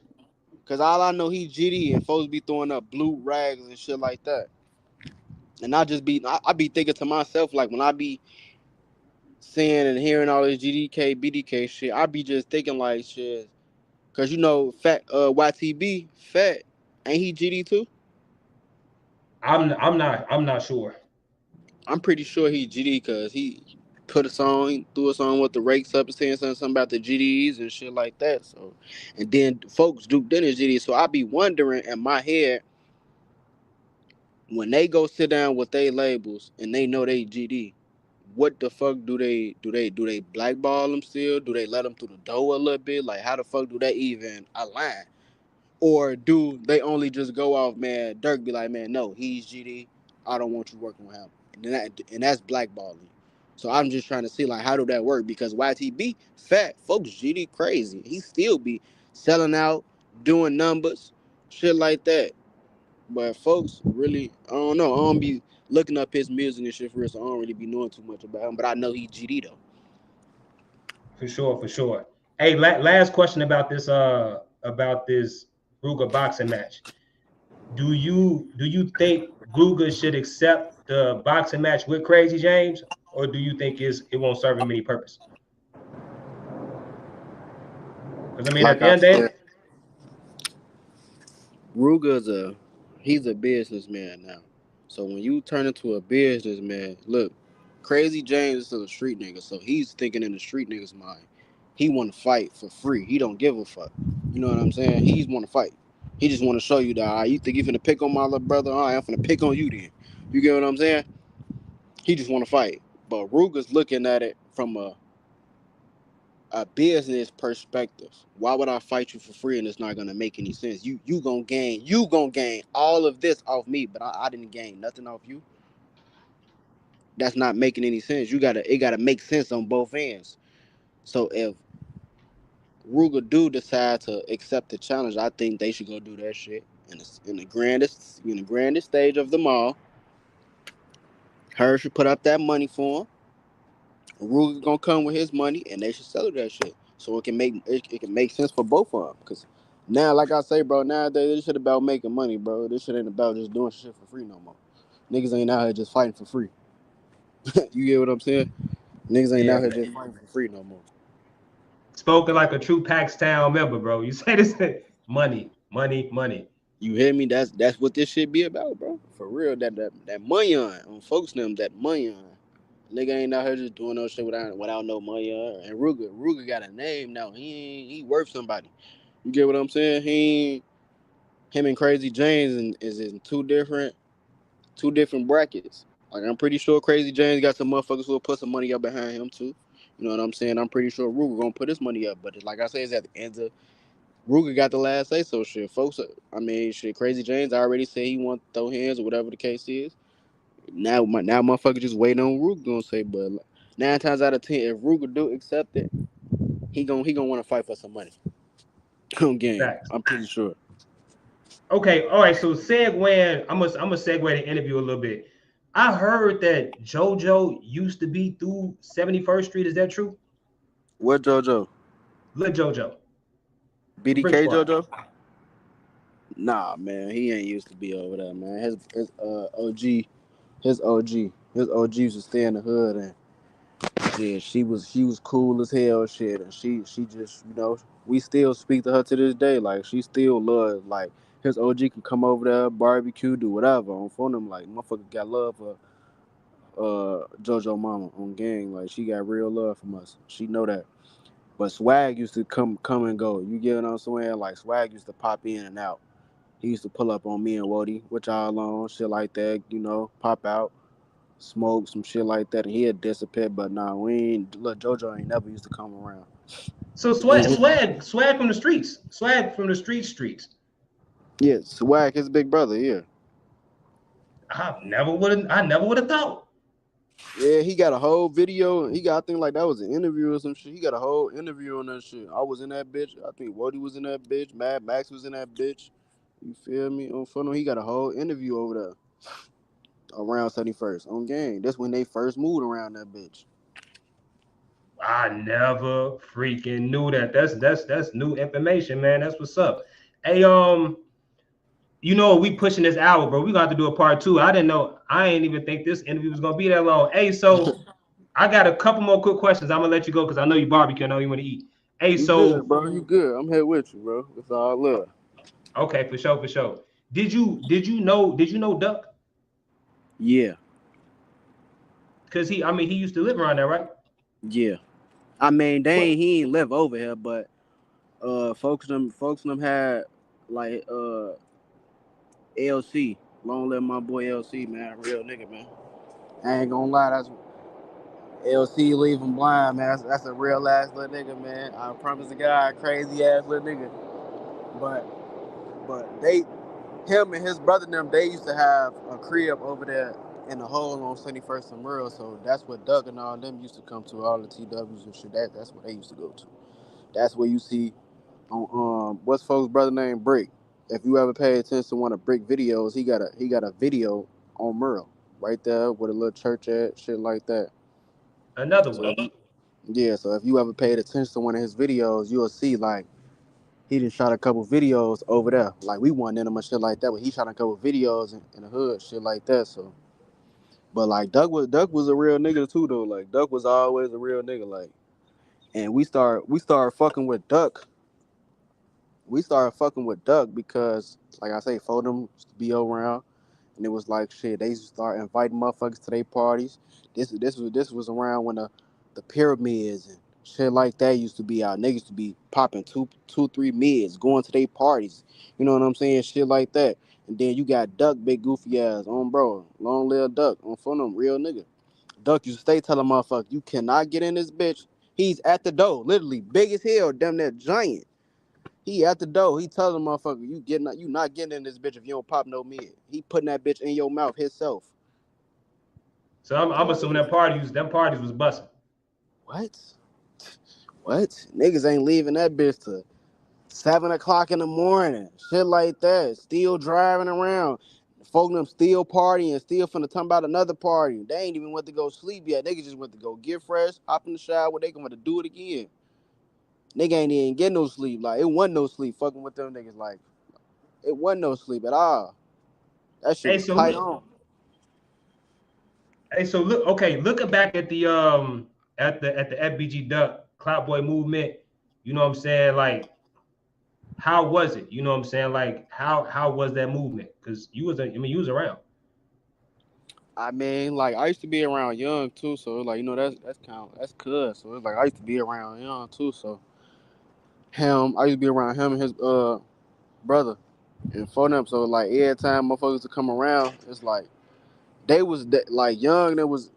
Cause all I know he GD and folks be throwing up blue rags and shit like that. And I be thinking to myself like when I be seeing and hearing all this GDK, BDK shit, I be just thinking like shit. Cause Fat YTB Fat, ain't he GD too? I'm not sure. I'm pretty sure he GD cause he threw a song with the rakes up and saying something about the GDs and shit like that. So, and then folks Duke Dennis GD. So I be wondering in my head when they go sit down with they labels and they know they GD, what the fuck do they blackball them still? Do they let them through the door a little bit? Like how the fuck do they even align? Or do they only just go off, man, Dirk be like, man, no, he's GD. I don't want you working with him. And that's blackballing. So I'm just trying to see, like, how do that work? Because YTB, fat, folks, GD crazy. He still be selling out, doing numbers, shit like that. But folks, really, I don't know. I don't be looking up his music and shit for real, so I don't really be knowing too much about him. But I know he GD, though. For sure, for sure. Hey, last question about this Ruger boxing match. Do you think Ruger should accept the boxing match with Crazy James, or do you think it won't serve him any purpose? Because I mean, at Like the I end of the day, said, he's a businessman now. So when you turn into a businessman, look, Crazy James is still a street nigga, so he's thinking in the street nigga's mind. He want to fight for free. He don't give a fuck. You know what I'm saying? He's want to fight. He just want to show you that you think you finna pick on my little brother. All right, I'm finna pick on you then. You get what I'm saying? He just want to fight. But Ruger's looking at it from a business perspective. Why would I fight you for free and it's not gonna make any sense? You gonna gain all of this off me, but I didn't gain nothing off you. that's not making any sense. It gotta make sense on both ends. So if Ruger do decide to accept the challenge, I think they should go do that shit in the grandest stage of them all. Her should put up that money for him. Ruger gonna come with his money, and they should settle that shit so it can make sense for both of them. Cause now, like I say, bro, nowadays this shit about making money, bro. This shit ain't about just doing shit for free no more. Niggas ain't out here just fighting for free. You get what I'm saying? Niggas ain't Yeah, out here man. just fighting for free no more. Spoken like a true Paxtown member, bro. You say this money, money, money. You hear me? That's what this shit be about, bro. For real, that money on folks them that money on. Nigga ain't out here just doing no shit without no money on. And Ruger got a name now. He worth somebody. You get what I'm saying? Him and Crazy James is in two different brackets. Like I'm pretty sure Crazy James got some motherfuckers who'll put some money up behind him too. You know what I'm saying? I'm pretty sure Ruger gonna put his money up. But like I say, it's at the end of Ruger got the last say so shit. Folks, I mean shit, Crazy James already said he want to throw hands or whatever the case is. Now motherfucker just waiting on Ruger gonna say, but 9 times out of 10, if Ruger do accept it, he gonna want to fight for some money. On game. Facts. I'm pretty sure. Okay, all right. So segue, I'm gonna segue the interview a little bit. I heard that JoJo used to be through 71st Street. Is that true? What JoJo? Lil JoJo, Brick BDK Squad. JoJo? Nah, man, he ain't used to be over there, man. His OG used to stay in the hood, and yeah, she was cool as hell, shit, and she just we still speak to her to this day, like she still loves like his OG can come over there, barbecue, do whatever on phone him, like motherfucker got love for JoJo mama on gang, like she got real love from us. She know that. But Swag used to come and go. You get what I'm saying? Like Swag used to pop in and out. He used to pull up on me and Wody, what y'all on, shit like that, pop out, smoke, some shit like that, and he'd disappear. But nah, we ain't, look, JoJo ain't never used to come around. So swag from the streets, swag from the streets. Yeah, Swag, his big brother, yeah. I never would have thought. Yeah, he got a whole video. I think like that was an interview or some shit. He got a whole interview on that shit. I was in that bitch. I think Wody was in that bitch. Mad Max was in that bitch. You feel me? On front of he got a whole interview over there around 71st on game. That's when they first moved around that bitch. I never freaking knew that. That's new information, man. That's what's up. Hey, we pushing this hour, bro. We got to do a part two. I didn't know. I ain't even think this interview was gonna be that long. Hey, so I got a couple more quick questions. I'm gonna let you go because I know you barbecue. I know you want to eat. Hey, You good, so bro. You good. I'm here with you, bro. It's all love. okay, for sure, for sure. Did you know Duck? Yeah. Because he used to live around there, right? Yeah. I mean, What? he ain't live over here, but folks them had like LC. Long live my boy LC, man. Real nigga, man. I ain't gonna lie, that's LC leave him blind, man. That's a real ass little nigga, man. I promise to God, crazy ass little nigga. But him and his brother them, they used to have a crib over there in the hole on 71st and Merle, so that's what Doug and all them used to come to, all the TWs and shit. That's what they used to go to. That's where you see on what's folks' brother named Brick. If you ever pay attention to one of Brick videos, he got a video on Merle right there with a little church at shit like that. Another So one. so if you ever paid attention to one of his videos, you'll see like he done shot a couple videos over there. Like we wasn't in him and shit like that, but he shot a couple videos in the hood, shit like that. So, but like Duck was a real nigga too though. Like Duck was always a real nigga. Like, and we started fucking with Duck. We started fucking with Duck because, like I say, Fodem used to be around. And it was like shit. They used to start inviting motherfuckers to their parties. This was around when the pyramids and shit like that used to be out. Niggas used to be popping two, 3 mids, going to their parties. You know what I'm saying? Shit like that. And then you got Duck, big goofy ass on bro. Long live Duck on phone them, real nigga. Duck used to stay telling motherfuckers, you cannot get in this bitch. He's at the door, literally big as hell, damn that giant. He at the door. He telling the motherfucker, you not getting in this bitch if you don't pop no mid. He putting that bitch in your mouth himself. So I'm assuming them parties was busting. What? What? Niggas ain't leaving that bitch till 7 o'clock in the morning. Shit like that. Still driving around. Folk them still partying, still finna talk about another party. They ain't even went to go sleep yet. Niggas just went to go get fresh, hop in the shower. They going to do it again. Nigga ain't even get no sleep. Like, it wasn't no sleep fucking with them niggas. Like, it wasn't no sleep at all. That shit Hey, was so tight look, on. hey, so look, okay, looking back at the FBG Duck Clout Boy movement, you know what I'm saying? Like, how was it? You know what I'm saying? Like, how was that movement? Because you was around. I mean, like, I used to be around young too, so like, that's cuz. So it's like I used to be around young too, so I used to be around him and his brother and for them. So like every time motherfuckers to come around, it's like they was like young. That was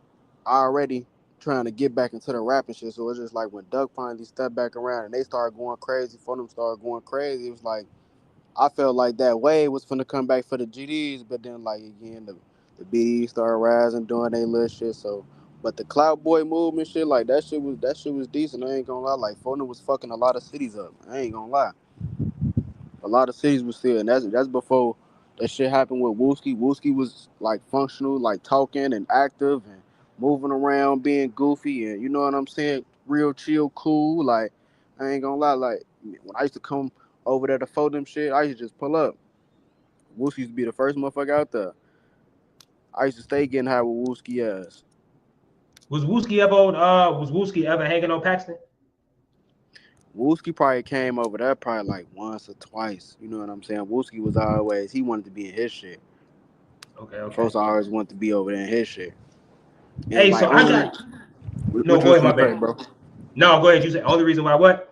already trying to get back into the rapping shit. So it's just like when Duck finally stepped back around and they started going crazy, for them started going crazy. It was like I felt like that wave was finna come back for the GDs, but then like again the BDs started rising doing their little shit. So, but the Clout Boy movement shit, like that shit was decent. I ain't gonna lie. Like Fona was fucking a lot of cities up. I ain't gonna lie. A lot of cities was still, and that's before that shit happened with Wooski. Wooski was like functional, like talking and active and moving around, being goofy, and you know what I'm saying, real chill, cool. Like I ain't gonna lie, like when I used to come over there to fold them shit, I used to just pull up. Wooski used to be the first motherfucker out there. I used to stay getting high with Wooski ass. Was Wooski ever hanging on Paxton? Wooski probably came over there probably like once or twice. You know what I'm saying? Wooski was always he wanted to be in his shit. Okay. Folks always want to be over there in his shit. And Hey, like so I got no, what you go was ahead, my finna say, bad. bro? No, go ahead. You said only reason why what?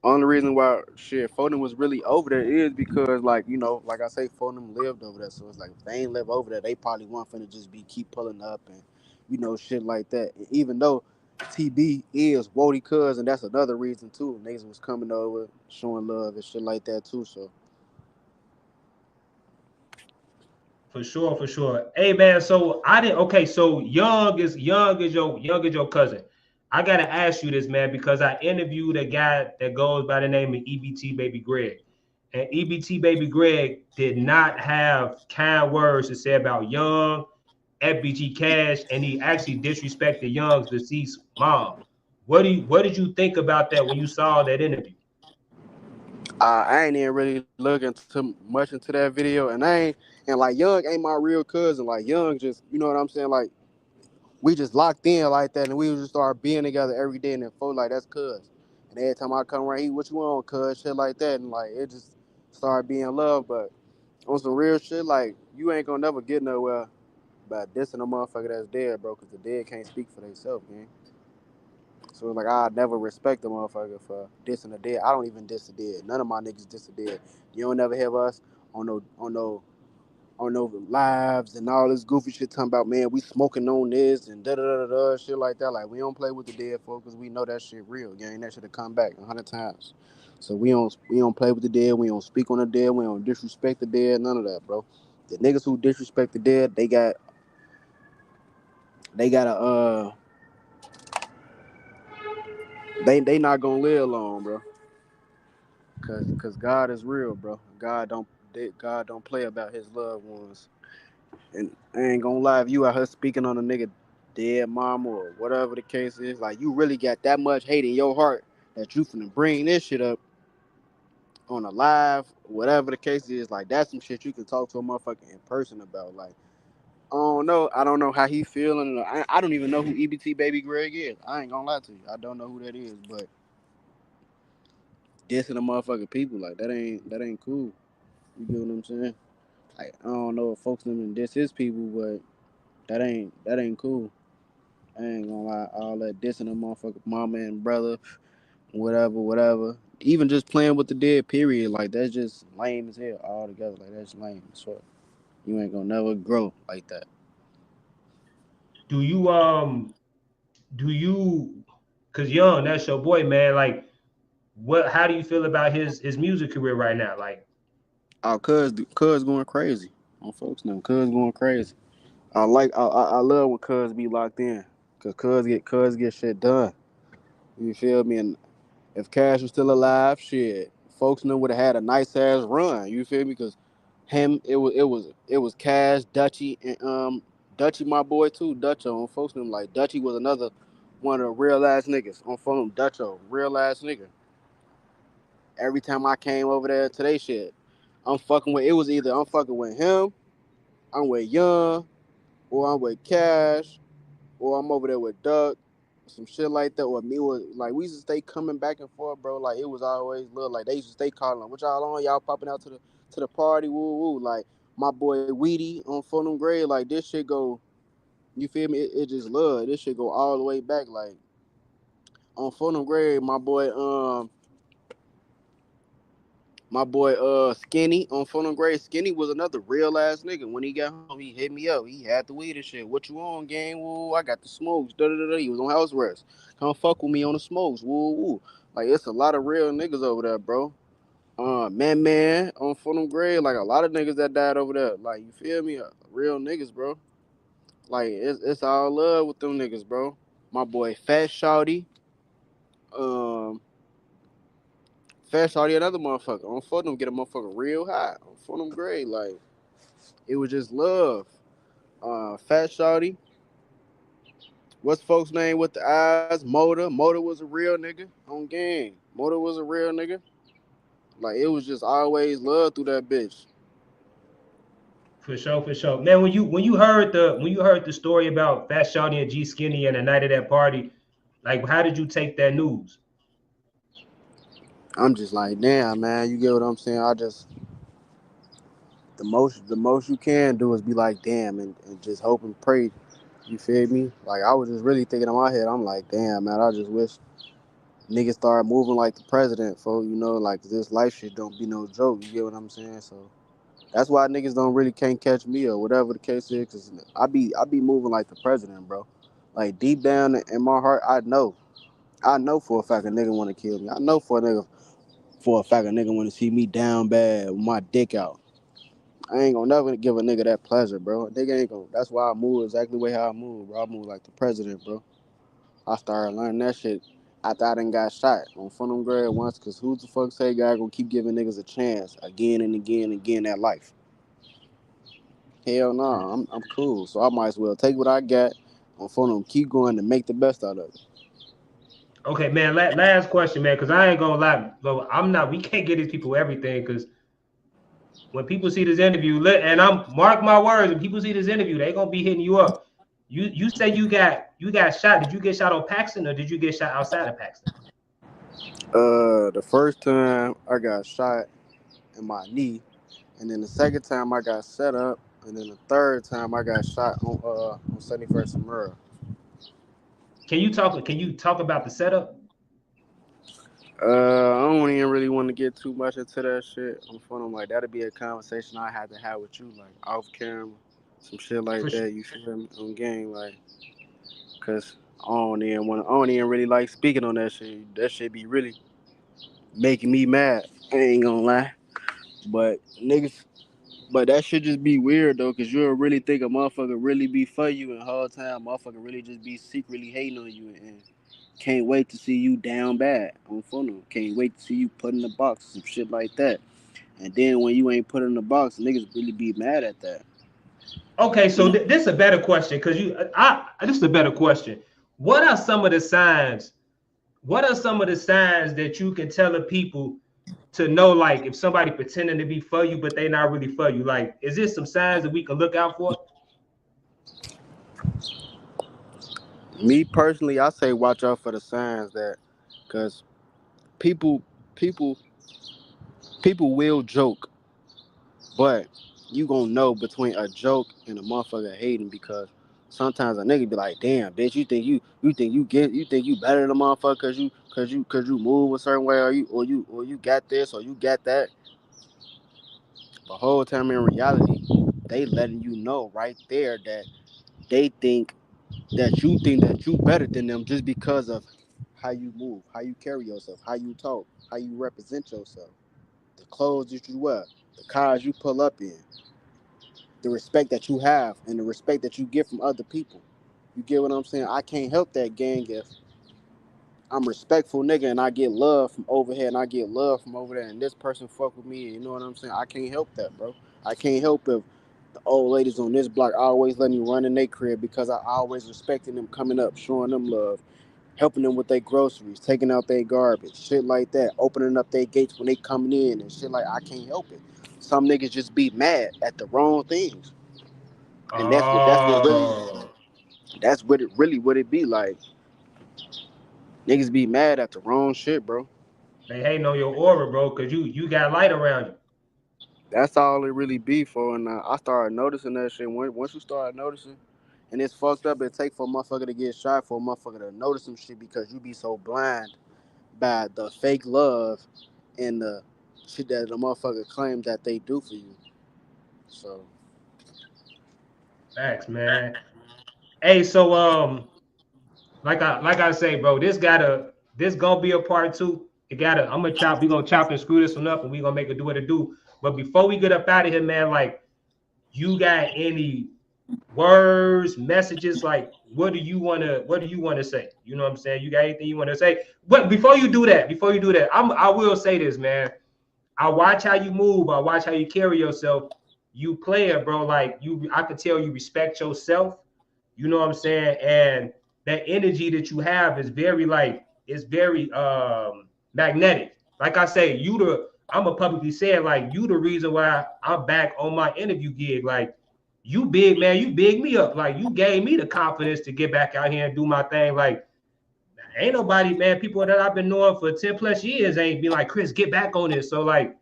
Only reason why shit Foden was really over there is because like like I say, Foden lived over there, so it's like if they ain't live over there, they probably want finna just be keep pulling up and shit like that. And even though TB is Wody cuz, and that's another reason too. Niggas was coming over, showing love and shit like that too. So For sure, for sure. Hey man, so I didn't okay, so young is your cousin. I gotta ask you this, man, because I interviewed a guy that goes by the name of EBT Baby Greg. And EBT Baby Greg did not have kind words to say about Young, FBG Cash, and he actually disrespected Young's deceased mom. What did you think about that when you saw that interview? I ain't even really looking too much into that video, and like Young ain't my real cousin. Like Young just you know what I'm saying, like. We just locked in like that, and we just start being together every day, and then folks like that's cuz. And every time I come around, he what you want, cuz shit like that, and like it just started being love. But on some real shit, like you ain't gonna never get nowhere by dissing a motherfucker that's dead, bro, because the dead can't speak for themselves, man. So it's like I never respect a motherfucker for dissing the dead. I don't even diss the dead. None of my niggas diss the dead. You don't never hear us on over lives and all this goofy shit talking about, man, we smoking on this and da da da da shit like that. Like we don't play with the dead folks because we know that shit real, gang. That shit have come back 100 times. So we don't play with the dead. We don't speak on the dead. We don't disrespect the dead. None of that, bro. The niggas who disrespect the dead, they got a they not gonna live long, bro. Cause God is real, bro. God don't play about his loved ones. And I ain't gonna lie, if you out here speaking on a nigga dead mama or whatever the case is, like you really got that much hate in your heart that you finna bring this shit up on a live, whatever the case is, like that's some shit you can talk to a motherfucker in person about. Like, I don't know how he feeling. I don't even know who EBT Baby Greg is. I ain't gonna lie to you. I don't know who that is, but dissing a motherfucking people, like that ain't cool. You get what I'm saying? Like, I don't know if folks them diss his people, but that ain't cool. I ain't gonna lie, all that dissing a motherfucker mama and brother, whatever. Even just playing with the dead, period. Like that's just lame as hell altogether. Like that's lame as fuck. You ain't gonna never grow like that. Do you do you because Young, that's your boy, man. Like how do you feel about his music career right now? Like Cuz going crazy. On folks now, cuz going crazy. I love when cuz be locked in. Cause cuz get shit done. You feel me? And if Cash was still alive, shit, folks knew would have had a nice ass run. You feel me? Cause it was Cash, Dutchy, and Dutchy my boy too, Dutcho. On folks knew like Dutchy was another one of the real ass niggas. On phone Dutcho, real ass nigga. Every time I came over there to they shit, I'm fucking with it was either I'm fucking with him, I'm with Young, or I'm with Cash, or I'm over there with Duck, some shit like that, or me was like we used to stay coming back and forth, bro. Like it was always little, like they used to stay calling, what y'all on? Y'all popping out to the party, woo woo. Like my boy Weedy on Fulham Grade, like this shit go, you feel me? It just love. This shit go all the way back, like on Fulham Grade, my boy Skinny on Fulham Grade. Skinny was another real ass nigga. When he got home, he hit me up. He had the weed and shit. What you on, gang? Woo, I got the smokes. Da da da da. He was on house arrest. Come fuck with me on the smokes. Woo woo. Like it's a lot of real niggas over there, bro. Man on Fulham Grade, like a lot of niggas that died over there. Like you feel me? Real niggas, bro. Like it's all love with them niggas, bro. My boy Fat Shawty. Um, Fat Shawty, another motherfucker. On Fulham, get a motherfucker real high. On Fulham Grade, like. It was just love. Fat Shawty. What's folks' name with the eyes? Motor. Motor was a real nigga on game. Motor was a real nigga. Like it was just always love through that bitch. For sure, for sure. Man, when you heard the story about Fat Shawty and G Skinny and the night of that party, like how did you take that news? I'm just like, damn, man. You get what I'm saying? I just the most you can do is be like, damn, and just hope and pray. You feel me? Like I was just really thinking in my head. I'm like, damn, man. I just wish niggas started moving like the president, folks. You know, like this life shit don't be no joke. You get what I'm saying? So. That's why niggas don't really can't catch me or whatever the case is, cause I be moving like the president, bro. Like deep down in my heart, I know for a fact a nigga want to kill me. I know for a fact a nigga want to see me down bad with my dick out. I ain't gonna never give a nigga that pleasure, bro. A nigga ain't gonna. That's why I move exactly the way how I move, bro. I move like the president, bro. I started learning that shit after I done got shot on Fulham Grade once, cause who the fuck say God gonna keep giving niggas a chance again and again and again at life? Hell no, I'm cool. So I might as well take what I got on phone and keep going and make the best out of it. Okay, man. Last question, man, because I ain't gonna lie, bro. I'm not. We can't get these people everything because when people see this interview, and I'm mark my words, when people see this interview, they gonna be hitting you up. You say you got shot. Did you get shot on Paxton or did you get shot outside of Paxton? The first time I got shot in my knee, and then the second time I got set up, and then the third time I got shot on 71st and Murrah. Can you talk about the setup? I don't even really want to get too much into that shit on phone. Like that'll be a conversation I had to have with you, like off camera, some shit like For sure. that. You feel me on game, like, cause I don't even really like speaking on that shit. That shit be really making me mad. I ain't gonna lie. But niggas, but that should just be weird though, cause you'll really think a motherfucker really be for you, and the whole time motherfucker really just be secretly hating on you and can't wait to see you down bad on funnel. Can't wait to see you put in the box, some shit like that. And then when you ain't put in the box, niggas really be mad at that. Okay, You so know? this is a better question because this is a better question. What are some of the signs? What are some of the signs that you can tell the people to know, like, if somebody pretending to be for you, but they not really for you? Like, is there some signs that we can look out for? Me personally, I say watch out for the signs that, cause people, people, people will joke. But you gonna know between a joke and a motherfucker hating, because sometimes a nigga be like, damn, bitch, you think you better than a motherfucker cause you move a certain way, or you got this or you got that. The whole time in reality, they letting you know right there that they think that you better than them just because of how you move, how you carry yourself, how you talk, how you represent yourself, the clothes that you wear, the cars you pull up in. the respect that you have and the respect that you get from other people. You get what I'm saying? I can't help that, gang, if I'm respectful nigga and I get love from over here and I get love from over there and this person fuck with me, and you know what I'm saying? I can't help that, bro. I can't help if the old ladies on this block always let me run in their crib because I always respecting them coming up, showing them love, helping them with their groceries, taking out their garbage, shit like that, opening up their gates when they coming in and shit like I can't help it. Some niggas just be mad at the wrong things. And Oh, that's what it really what it be like. Niggas be mad at the wrong shit, bro. they hating on your aura, bro, because you got light around you. That's all it really be for. And I started noticing that shit. Once you start noticing, and it's fucked up, it take for a motherfucker to get shot for a motherfucker to notice some shit because you be so blind by the fake love and the shit that the motherfucker claim that they do for you. So Facts, man. Hey, so like I say, bro, this gonna be a part two. We gonna chop and screw this one up and we gonna make it do what it do. But before we get up out of here, man, like you got any words, messages, like what do you wanna say? You know what I'm saying? You got anything you wanna say? But before you do that, I will say this, man. I watch how you move, I watch how you carry yourself. You player, bro, like I could tell you respect yourself. You know what I'm saying? And that energy that you have is very magnetic. Like I say, I'm a publicly saying, like, you the reason why I'm back on my interview gig. Like, you big, man, you big me up. Like, you gave me the confidence to get back out here and do my thing. Like, ain't nobody, man, people that I've been knowing for 10 plus years ain't been like, Chris, get back on this. So, like,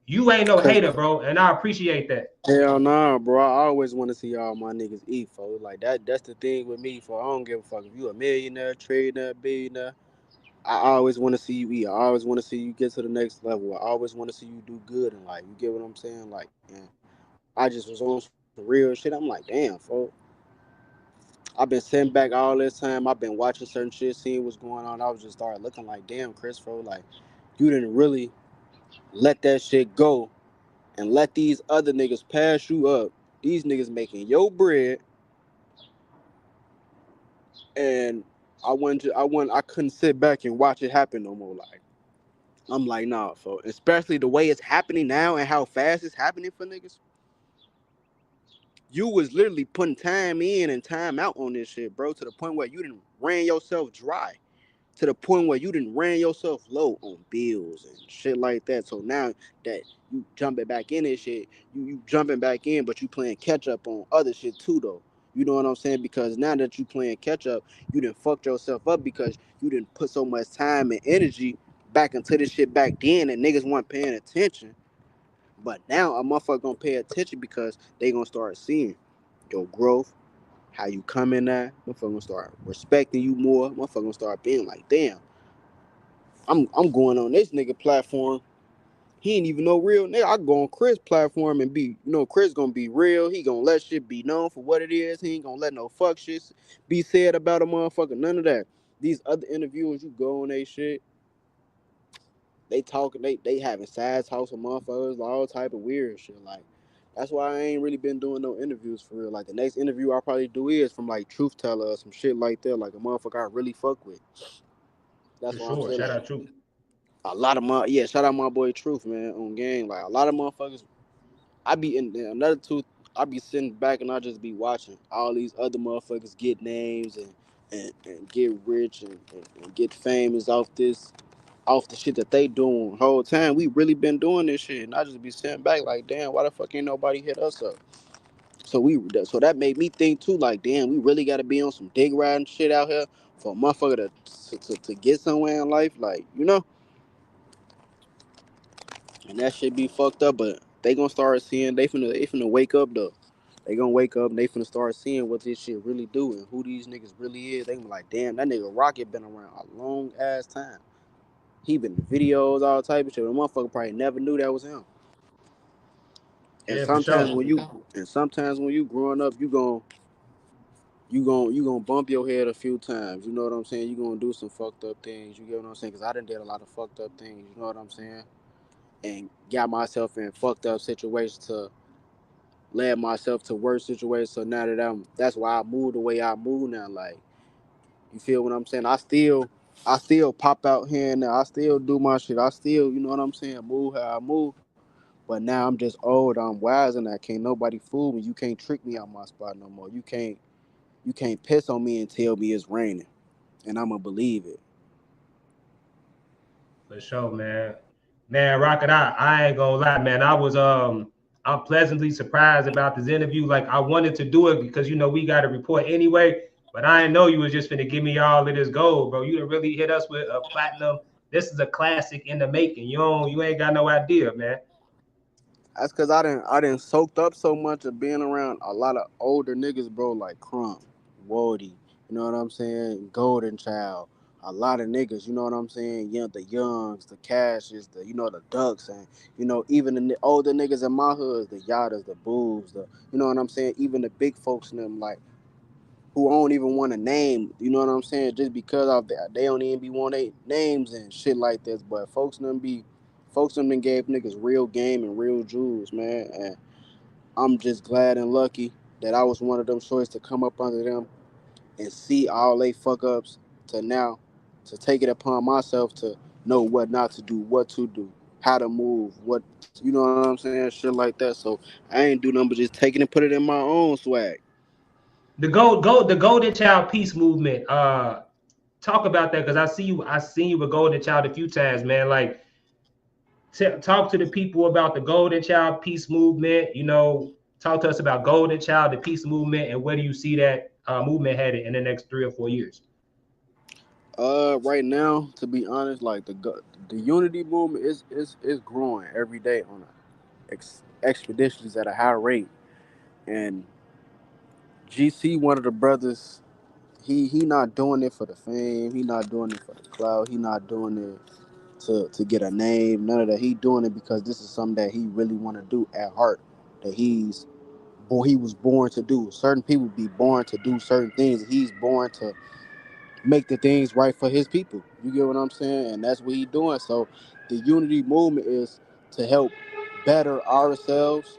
you ain't no hater, bro. And I appreciate that. hell nah, bro. I always want to see all my niggas eat, folks. Like that's the thing with me, for I don't give a fuck if you a millionaire, trillionaire, billionaire. I always want to see you eat. I always want to see you get to the next level. I always want to see you do good in life. You get what I'm saying? Like, and I just was on some real shit. I'm like, damn, folks. I've been sitting back all this time. I've been watching certain shit, seeing what's going on. I was just started looking like, damn, Chris, folks. Like, you didn't really let that shit go and let these other niggas pass you up. These niggas making your bread, and I couldn't sit back and watch it happen no more. Like, I'm like, nah, folks. Especially the way it's happening now and how fast it's happening for niggas. You was literally putting time in and time out on this shit, bro, to the point where you didn't ran yourself dry. To the point where you didn't ran yourself low on bills and shit like that. So now that you jumping back in this shit, you jumping back in, but you playing catch up on other shit too, though. You know what I'm saying? Because now that you playing catch up, you didn't fuck yourself up because you didn't put so much time and energy back into this shit back then, and niggas weren't paying attention. But now a motherfucker gonna pay attention because they gonna start seeing your growth, how you come in there. Motherfucker gonna start respecting you more. Motherfucker gonna start being like, damn, I'm going on this nigga platform. He ain't even no real nigga. I go on Chris platform and be, Chris gonna be real. He gonna let shit be known for what it is. He ain't gonna let no fuck shit be said about a motherfucker. None of that. These other interviewers, you go on they shit. They talking, they having side talks with motherfuckers, all type of weird shit. Like, that's why I ain't really been doing no interviews for real. Like, the next interview I probably do is from like Truth Teller or some shit like that. Like a motherfucker I really fuck with. For That's why I'm sure. saying, Shout like, out Truth. a lot of shout out my boy Truth, man, on game. Like, a lot of motherfuckers, I be in another two. I be sitting back and I just be watching all these other motherfuckers get names and get rich and get famous off the shit that they doing. Whole time we really been doing this shit, and I just be sitting back like, damn, why the fuck ain't nobody hit us up? So that made me think too, like, damn, we really got to be on some dick riding shit out here for a motherfucker to get somewhere in life, like, and that shit be fucked up. But they gonna start seeing, they finna wake up though. They gonna wake up and they finna start seeing what this shit really do and who these niggas really is. They gonna be like, damn, that nigga Rocket been around a long ass time. He been in videos, all type of shit. The motherfucker probably never knew that was him. And Yeah, for sometimes sure. when you growing up, you gonna bump your head a few times. You know what I'm saying? You gonna do some fucked up things. You get what I'm saying? Cause I done did a lot of fucked up things. You know what I'm saying? And got myself in fucked up situations to led myself to worse situations. So now that that's why I move the way I move now. Like, you feel what I'm saying? I still pop out here and there. I still do my shit. I still, you know what I'm saying, move how I move. But now I'm just old. I'm wise and I can't nobody fool me. You can't trick me out my spot no more. You can't piss on me and tell me it's raining, and I'ma believe it. For sure, man. Man, Rocket, I ain't gonna lie, man. I'm pleasantly surprised about this interview. Like I wanted to do it because we got a report anyway, but I didn't know you was just gonna give me all of this gold, bro. You done really hit us with a platinum. This is a classic in the making. You ain't got no idea, man. That's cause I didn't soaked up so much of being around a lot of older niggas, bro, like Crump, Woody, you know what I'm saying? Golden Child. A lot of niggas, you know what I'm saying? Yeah, the Youngs, the Cashes, the Ducks, and even the older niggas in my hood, the Yadas, the Boos, you know what I'm saying? Even the big folks in them, like who I don't even want to name, you know what I'm saying? Just because of that, they don't even be wanting their names and shit like this. But folks them gave niggas real game and real jewels, man. And I'm just glad and lucky that I was one of them shorts to come up under them and see all they fuck ups to now to take it upon myself to know what not to do, what to do, how to move, what you know what I'm saying, shit like that. So I ain't do nothing but just take it and put it in my own swag. The Golden Child Peace Movement. Talk about that because I seen you with Golden Child a few times, man. Like talk to the people about the Golden Child Peace Movement. Talk to us about Golden Child, the Peace Movement, and where do you see that movement headed in the next 3 or 4 years? Right now, to be honest, like the unity movement is growing every day on expeditions at a high rate, and GC, one of the brothers, he not doing it for the fame, he not doing it for the clout, he not doing it to get a name, none of that. He doing it because this is something that he really want to do at heart, that he was born to do. Certain people be born to do certain things. He's born to make the things right for his people. You get what I'm saying? And that's what he's doing. So the unity movement is to help better ourselves,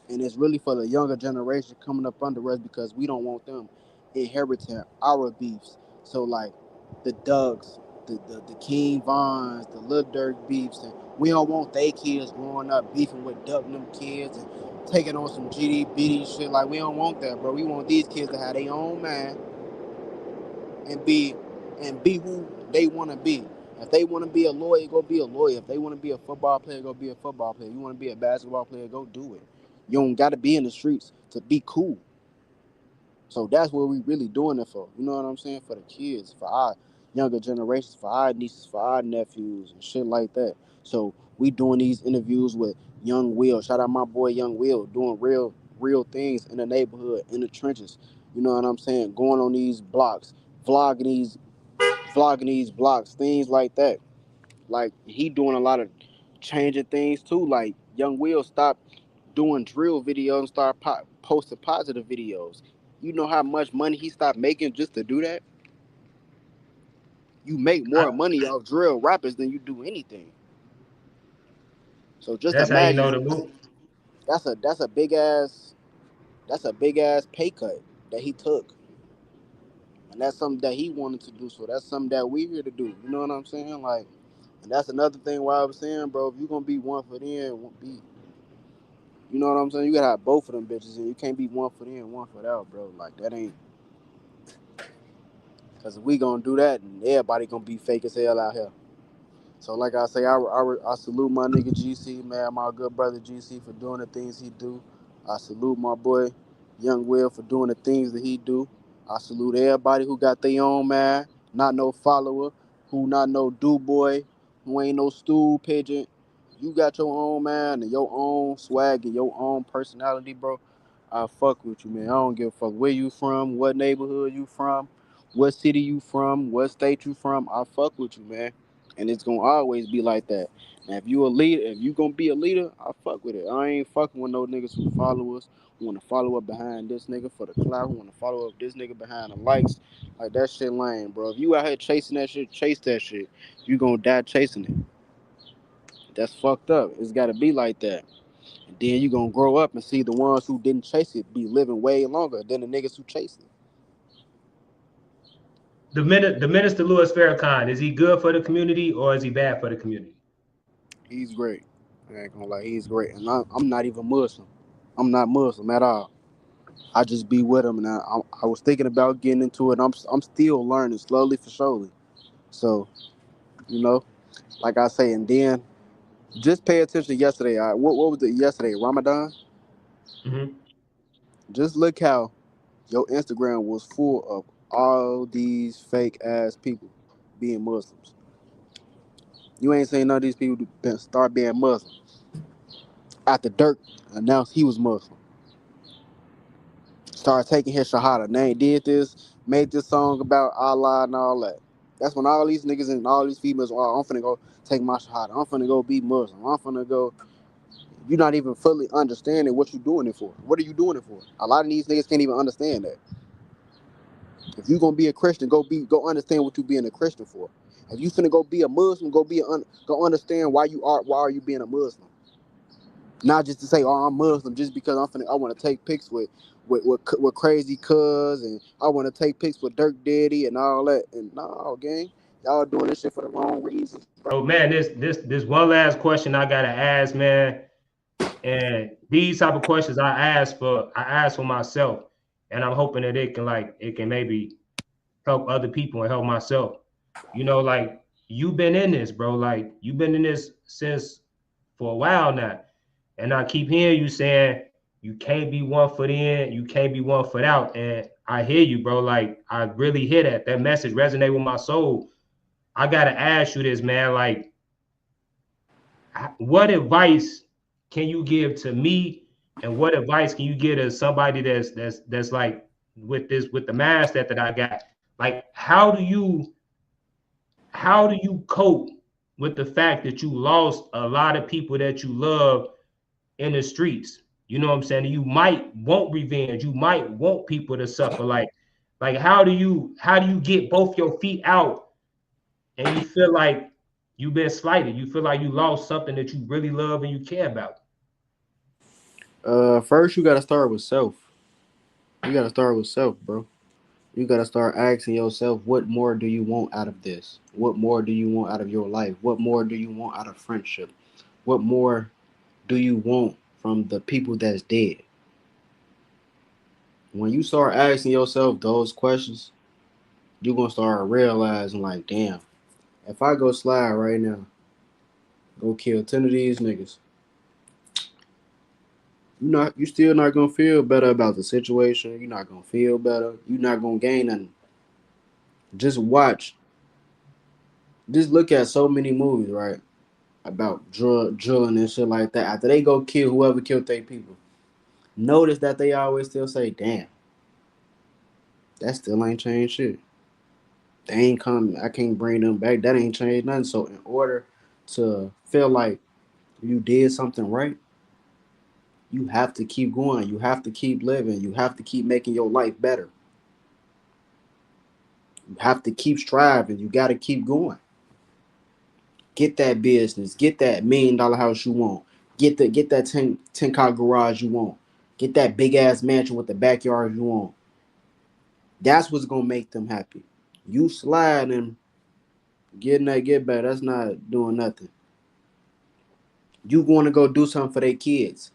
and it's really for the younger generation coming up under us because we don't want them inheriting our beefs. So like the Ducks, the King Vons, the Lil Durk beefs, and we don't want they kids growing up beefing with Duck and them kids and taking on some GD shit. Like we don't want that, bro. We want these kids to have their own mind and be who they want to be. If they want to be a lawyer, go be a lawyer. If they want to be a football player, go be a football player. You want to be a basketball player, go do it. You don't got to be in the streets to be cool. So that's what we really doing it for. You know what I'm saying? For the kids, for our younger generations, for our nieces, for our nephews, and shit like that. So we doing these interviews with Young Will. Shout out my boy Young Will, doing real things in the neighborhood, in the trenches. You know what I'm saying? Going on these blocks, vlogging these vlogging these blocks, things like that. Like he doing a lot of changing things too. Like Young Will stopped doing drill videos and start posting positive videos. You know how much money he stopped making just to do that? You make more I, money off drill rappers than you do anything. So just that's how you know imagine the move. that's a big ass pay cut that he took. And that's something that he wanted to do. So that's something that we here to do. You know what I'm saying? Like, and that's another thing why I was saying, bro, if you're gonna be one for them, be you know what I'm saying? You gotta have both of them bitches, and you can't be one for them and one for that, bro. Like that ain't, cause if we gonna do that, and everybody gonna be fake as hell out here. So like I say, I salute my nigga GC, man, my good brother GC for doing the things he do. I salute my boy Young Will for doing the things that he do. I salute everybody who got their own man, not no follower, who not no do boy, who ain't no stool pigeon. You got your own man and your own swag and your own personality, bro. I fuck with you, man. I don't give a fuck where you from, what neighborhood you from, what city you from, what state you from. I fuck with you, man, and it's gonna always be like that. Now, if you a leader, if you gonna be a leader, I fuck with it. I ain't fucking with no niggas who follow us, who wanna follow up behind this nigga for the clout, who wanna follow up this nigga behind the likes. Like that shit lame, bro. If you out here chasing that shit, chase that shit. You gonna die chasing it. That's fucked up. It's gotta be like that. Then you gonna grow up and see the ones who didn't chase it be living way longer than the niggas who chased it. The minister Louis Farrakhan, is he good for the community or is he bad for the community? He's great. I ain't gonna lie, he's great. And I'm not even Muslim. I'm not Muslim at all. I just be with him, and I was thinking about getting into it. I'm still learning slowly for surely. So you know, like I say, and then just pay attention yesterday. What was it yesterday? Ramadan. Mm-hmm. Just look how your Instagram was full of all these fake ass people being Muslims. You ain't seen none of these people start being Muslim after Dirk announced he was Muslim. Started taking his shahada. They did this, made this song about Allah and all that. That's when all these niggas and all these females are, I'm finna go take my shahada. I'm finna go be Muslim. I'm finna go. You're not even fully understanding what you're doing it for. What are you doing it for? A lot of these niggas can't even understand that. If you gonna be a Christian, go understand what you being a Christian for. If you finna go be a Muslim, go understand why are you being a Muslim. Not just to say, oh, I'm Muslim, just because I want to take pics with crazy cuz, and I want to take pics with Dirk Daddy and all that. And no, gang, y'all doing this shit for the wrong reasons. Oh man, this one last question I gotta ask, man. And these type of questions I ask for myself, and I'm hoping that it can maybe help other people and help myself. You know, like you've been in this, bro. Like you've been in this since for a while now. And I keep hearing you saying you can't be 1 foot in, you can't be 1 foot out. And I hear you, bro. Like I really hear that. That message resonate with my soul. I gotta ask you this, man. Like, what advice can you give to me, and what advice can you give to somebody that's like with the mindset that I got? Like, how do you cope with the fact that you lost a lot of people that you love in the streets? You know what I'm saying? You might want revenge. You might want people to suffer. Like how do you get both your feet out and you feel like you've been slighted? You feel like you lost something that you really love and you care about. First you gotta start with self. You gotta start with self, bro. You gotta start asking yourself, what more do you want out of this? What more do you want out of your life? What more do you want out of friendship? What more do you want from the people that's dead? When you start asking yourself those questions, you're gonna start realizing, like, damn, if I go slide right now, go kill 10 of these niggas, you still not gonna feel better about the situation. You're not gonna feel better. You're not gonna gain nothing. Just watch. Just look at so many movies, right? About drilling and shit like that. After they go kill whoever killed their people, notice that they always still say, damn, that still ain't changed shit. They ain't coming. I can't bring them back. That ain't changed nothing. So in order to feel like you did something right, you have to keep going. You have to keep living. You have to keep making your life better. You have to keep striving. You got to keep going. Get that business. Get that $1 million house you want. Get that 10 car garage you want. Get that big ass mansion with the backyard you want. That's what's gonna make them happy. You slide and getting that get back, that's not doing nothing. You going to go do something for their kids.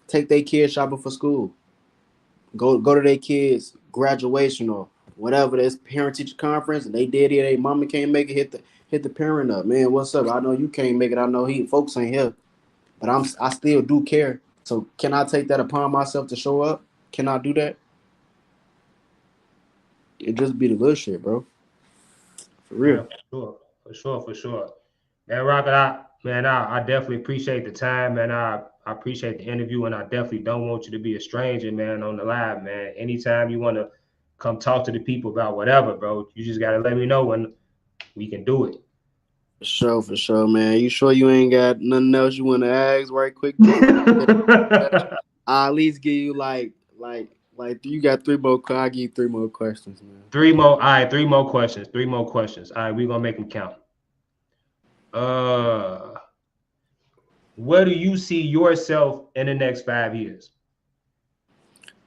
Take their kids shopping for school. Go to their kids' graduation or whatever. There's parent teacher conference and they did it. Their mama can't make it. Hit the parent up, man. What's up? I know you can't make it. I know folks ain't here, but I still do care. So can I take that upon myself to show up? Can I do that? It just be the little shit, bro. For real. Yeah, for sure. Man, Rocket, I definitely appreciate the time, man. I appreciate the interview, and I definitely don't want you to be a stranger, man, on the live, man. Anytime you want to come talk to the people about whatever, bro, you just gotta let me know when we can do it. For sure, man. You sure you ain't got nothing else you want to ask right quick? I'll at least give you like you got 3 more. I'll give you 3 more questions, man. 3 more. All right, 3 more questions. 3 more questions. All right, we're gonna make them count. Where do you see yourself in the next 5 years?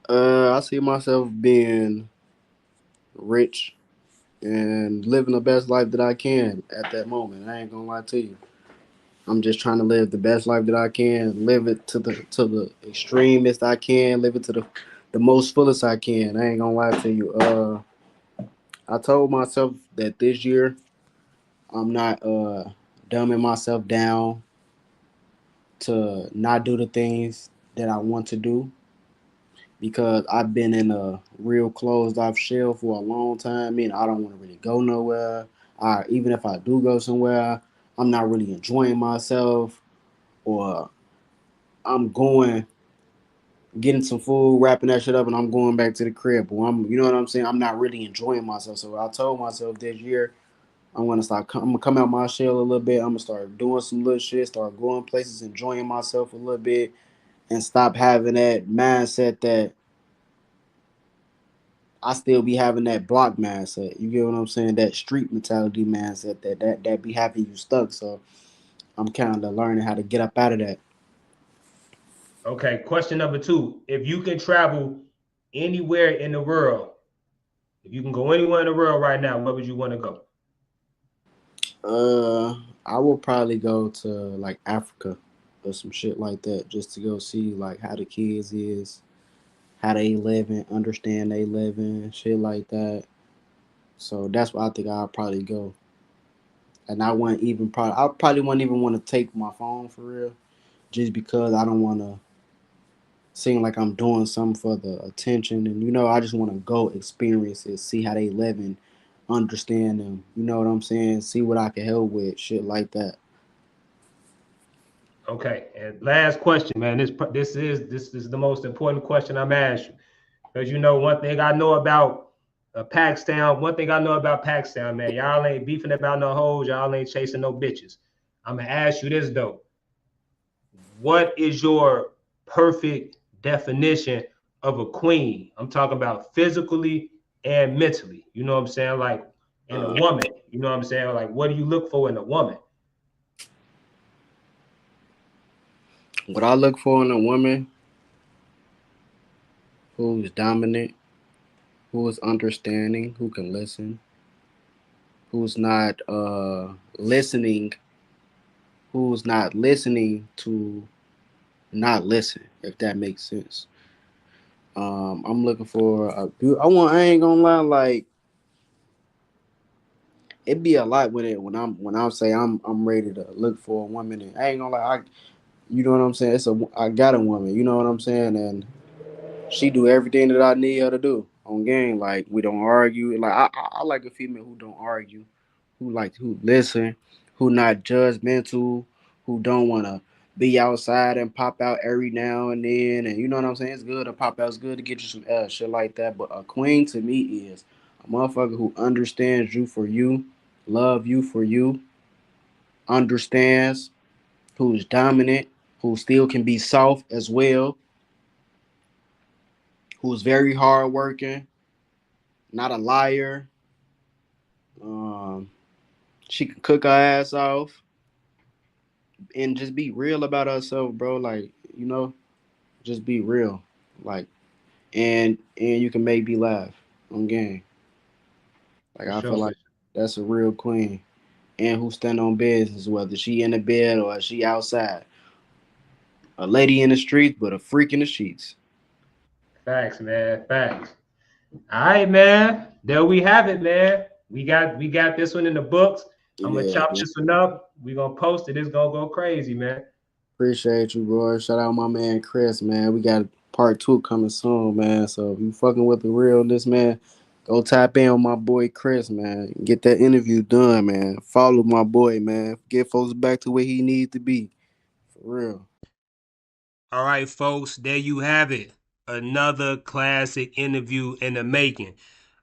I see myself being rich and living the best life that I can at that moment. I ain't gonna lie to you. I'm just trying to live the best life that I can, live it to the extremest I can, live it to the most fullest I can. I ain't gonna lie to you. I told myself that this year I'm not dumbing myself down to not do the things that I want to do because I've been in a real closed off shell for a long time. I mean, I don't want to really go nowhere. Even if I do go somewhere, I'm not really enjoying myself, or I'm going getting some food, wrapping that shit up, and I'm going back to the crib. Or you know what I'm saying? I'm not really enjoying myself. So I told myself this year I'm gonna start. I'm gonna come out my shell a little bit. I'm gonna start doing some little shit, start going places, enjoying myself a little bit, and stop having that mindset that I still be having that block mindset. You get what I'm saying? That street mentality mindset that be having you stuck. So I'm kind of learning how to get up out of that. Okay, question number 2. If you can travel anywhere in the world, if you can go anywhere in the world right now, where would you want to go? I will probably go to like Africa or some shit like that just to go see like how the kids is, how they living, understand they living, shit like that. So that's why I think I'll probably go. And I probably wouldn't even want to take my phone for real, just because I don't want to seem like I'm doing something for the attention. And I just want to go experience it, see how they living, understand them. You know what I'm saying? See what I can help with, shit like that. Okay, and last question, man. This is the most important question I'm asking you, because one thing I know about Pakistan. One thing I know about Pakistan, man. Y'all ain't beefing about no hoes. Y'all ain't chasing no bitches. I'm gonna ask you this though. What is your perfect definition of a queen? I'm talking about physically and mentally. You know what I'm saying? Like in a Uh, woman. You know what I'm saying? Like what do you look for in a woman? what I look for in a woman who's dominant, who is understanding, who can listen, who's not listening, who's not listening to not listen, if that makes sense. I'm looking for I ain't gonna lie, like it be a lot with it when I say I'm ready to look for a woman, and I ain't gonna lie, you know what I'm saying? I got a woman, you know what I'm saying, and she do everything that I need her to do on game. Like we don't argue. Like I like a female who don't argue, who listen, who not judgmental, who don't want to be outside and pop out every now and then. And you know what I'm saying? It's good to pop out. It's good to get you some shit like that. But a queen to me is a motherfucker who understands you for you, love you for you, understands, who's dominant, who still can be soft as well, who's very hardworking, not a liar. Um, she can cook her ass off and just be real about herself, bro. Like just be real. Like and you can make me laugh on game. Like For I feel sure. like that's a real queen. And who stand on business, whether she in the bed or she outside. A lady in the streets, but a freak in the sheets. Facts, man. Facts. All right, man. There we have it, man. We got this one in the books. I'm gonna Yeah, chop man. this one up. We gonna post it. It's gonna go crazy, man. Appreciate you, bro. Shout out my man Chris, man. We got part 2 coming soon, man. So if you fucking with the realness, man, go tap in with my boy Chris, man. Get that interview done, man. Follow my boy, man. Get folks back to where he needs to be. For real. All right, folks, there you have it. Another classic interview in the making.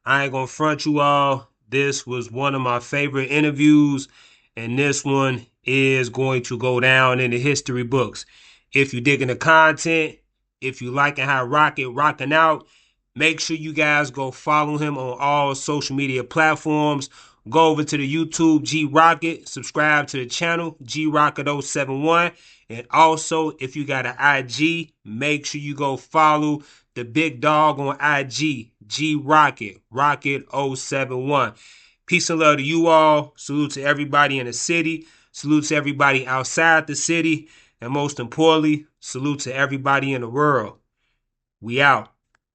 I ain't gonna front you all. This was one of my favorite interviews, and this one is going to go down in the history books. If you digging the content, if you liking how Rocket rocking out, make sure you guys go follow him on all social media platforms. Go over to the YouTube G Rocket, subscribe to the channel G Rocket 071, and also if you got an IG, make sure you go follow the big dog on IG G Rocket 071. Peace and love to you all. Salute to everybody in the city. Salute to everybody outside the city. And most importantly, salute to everybody in the world. We out.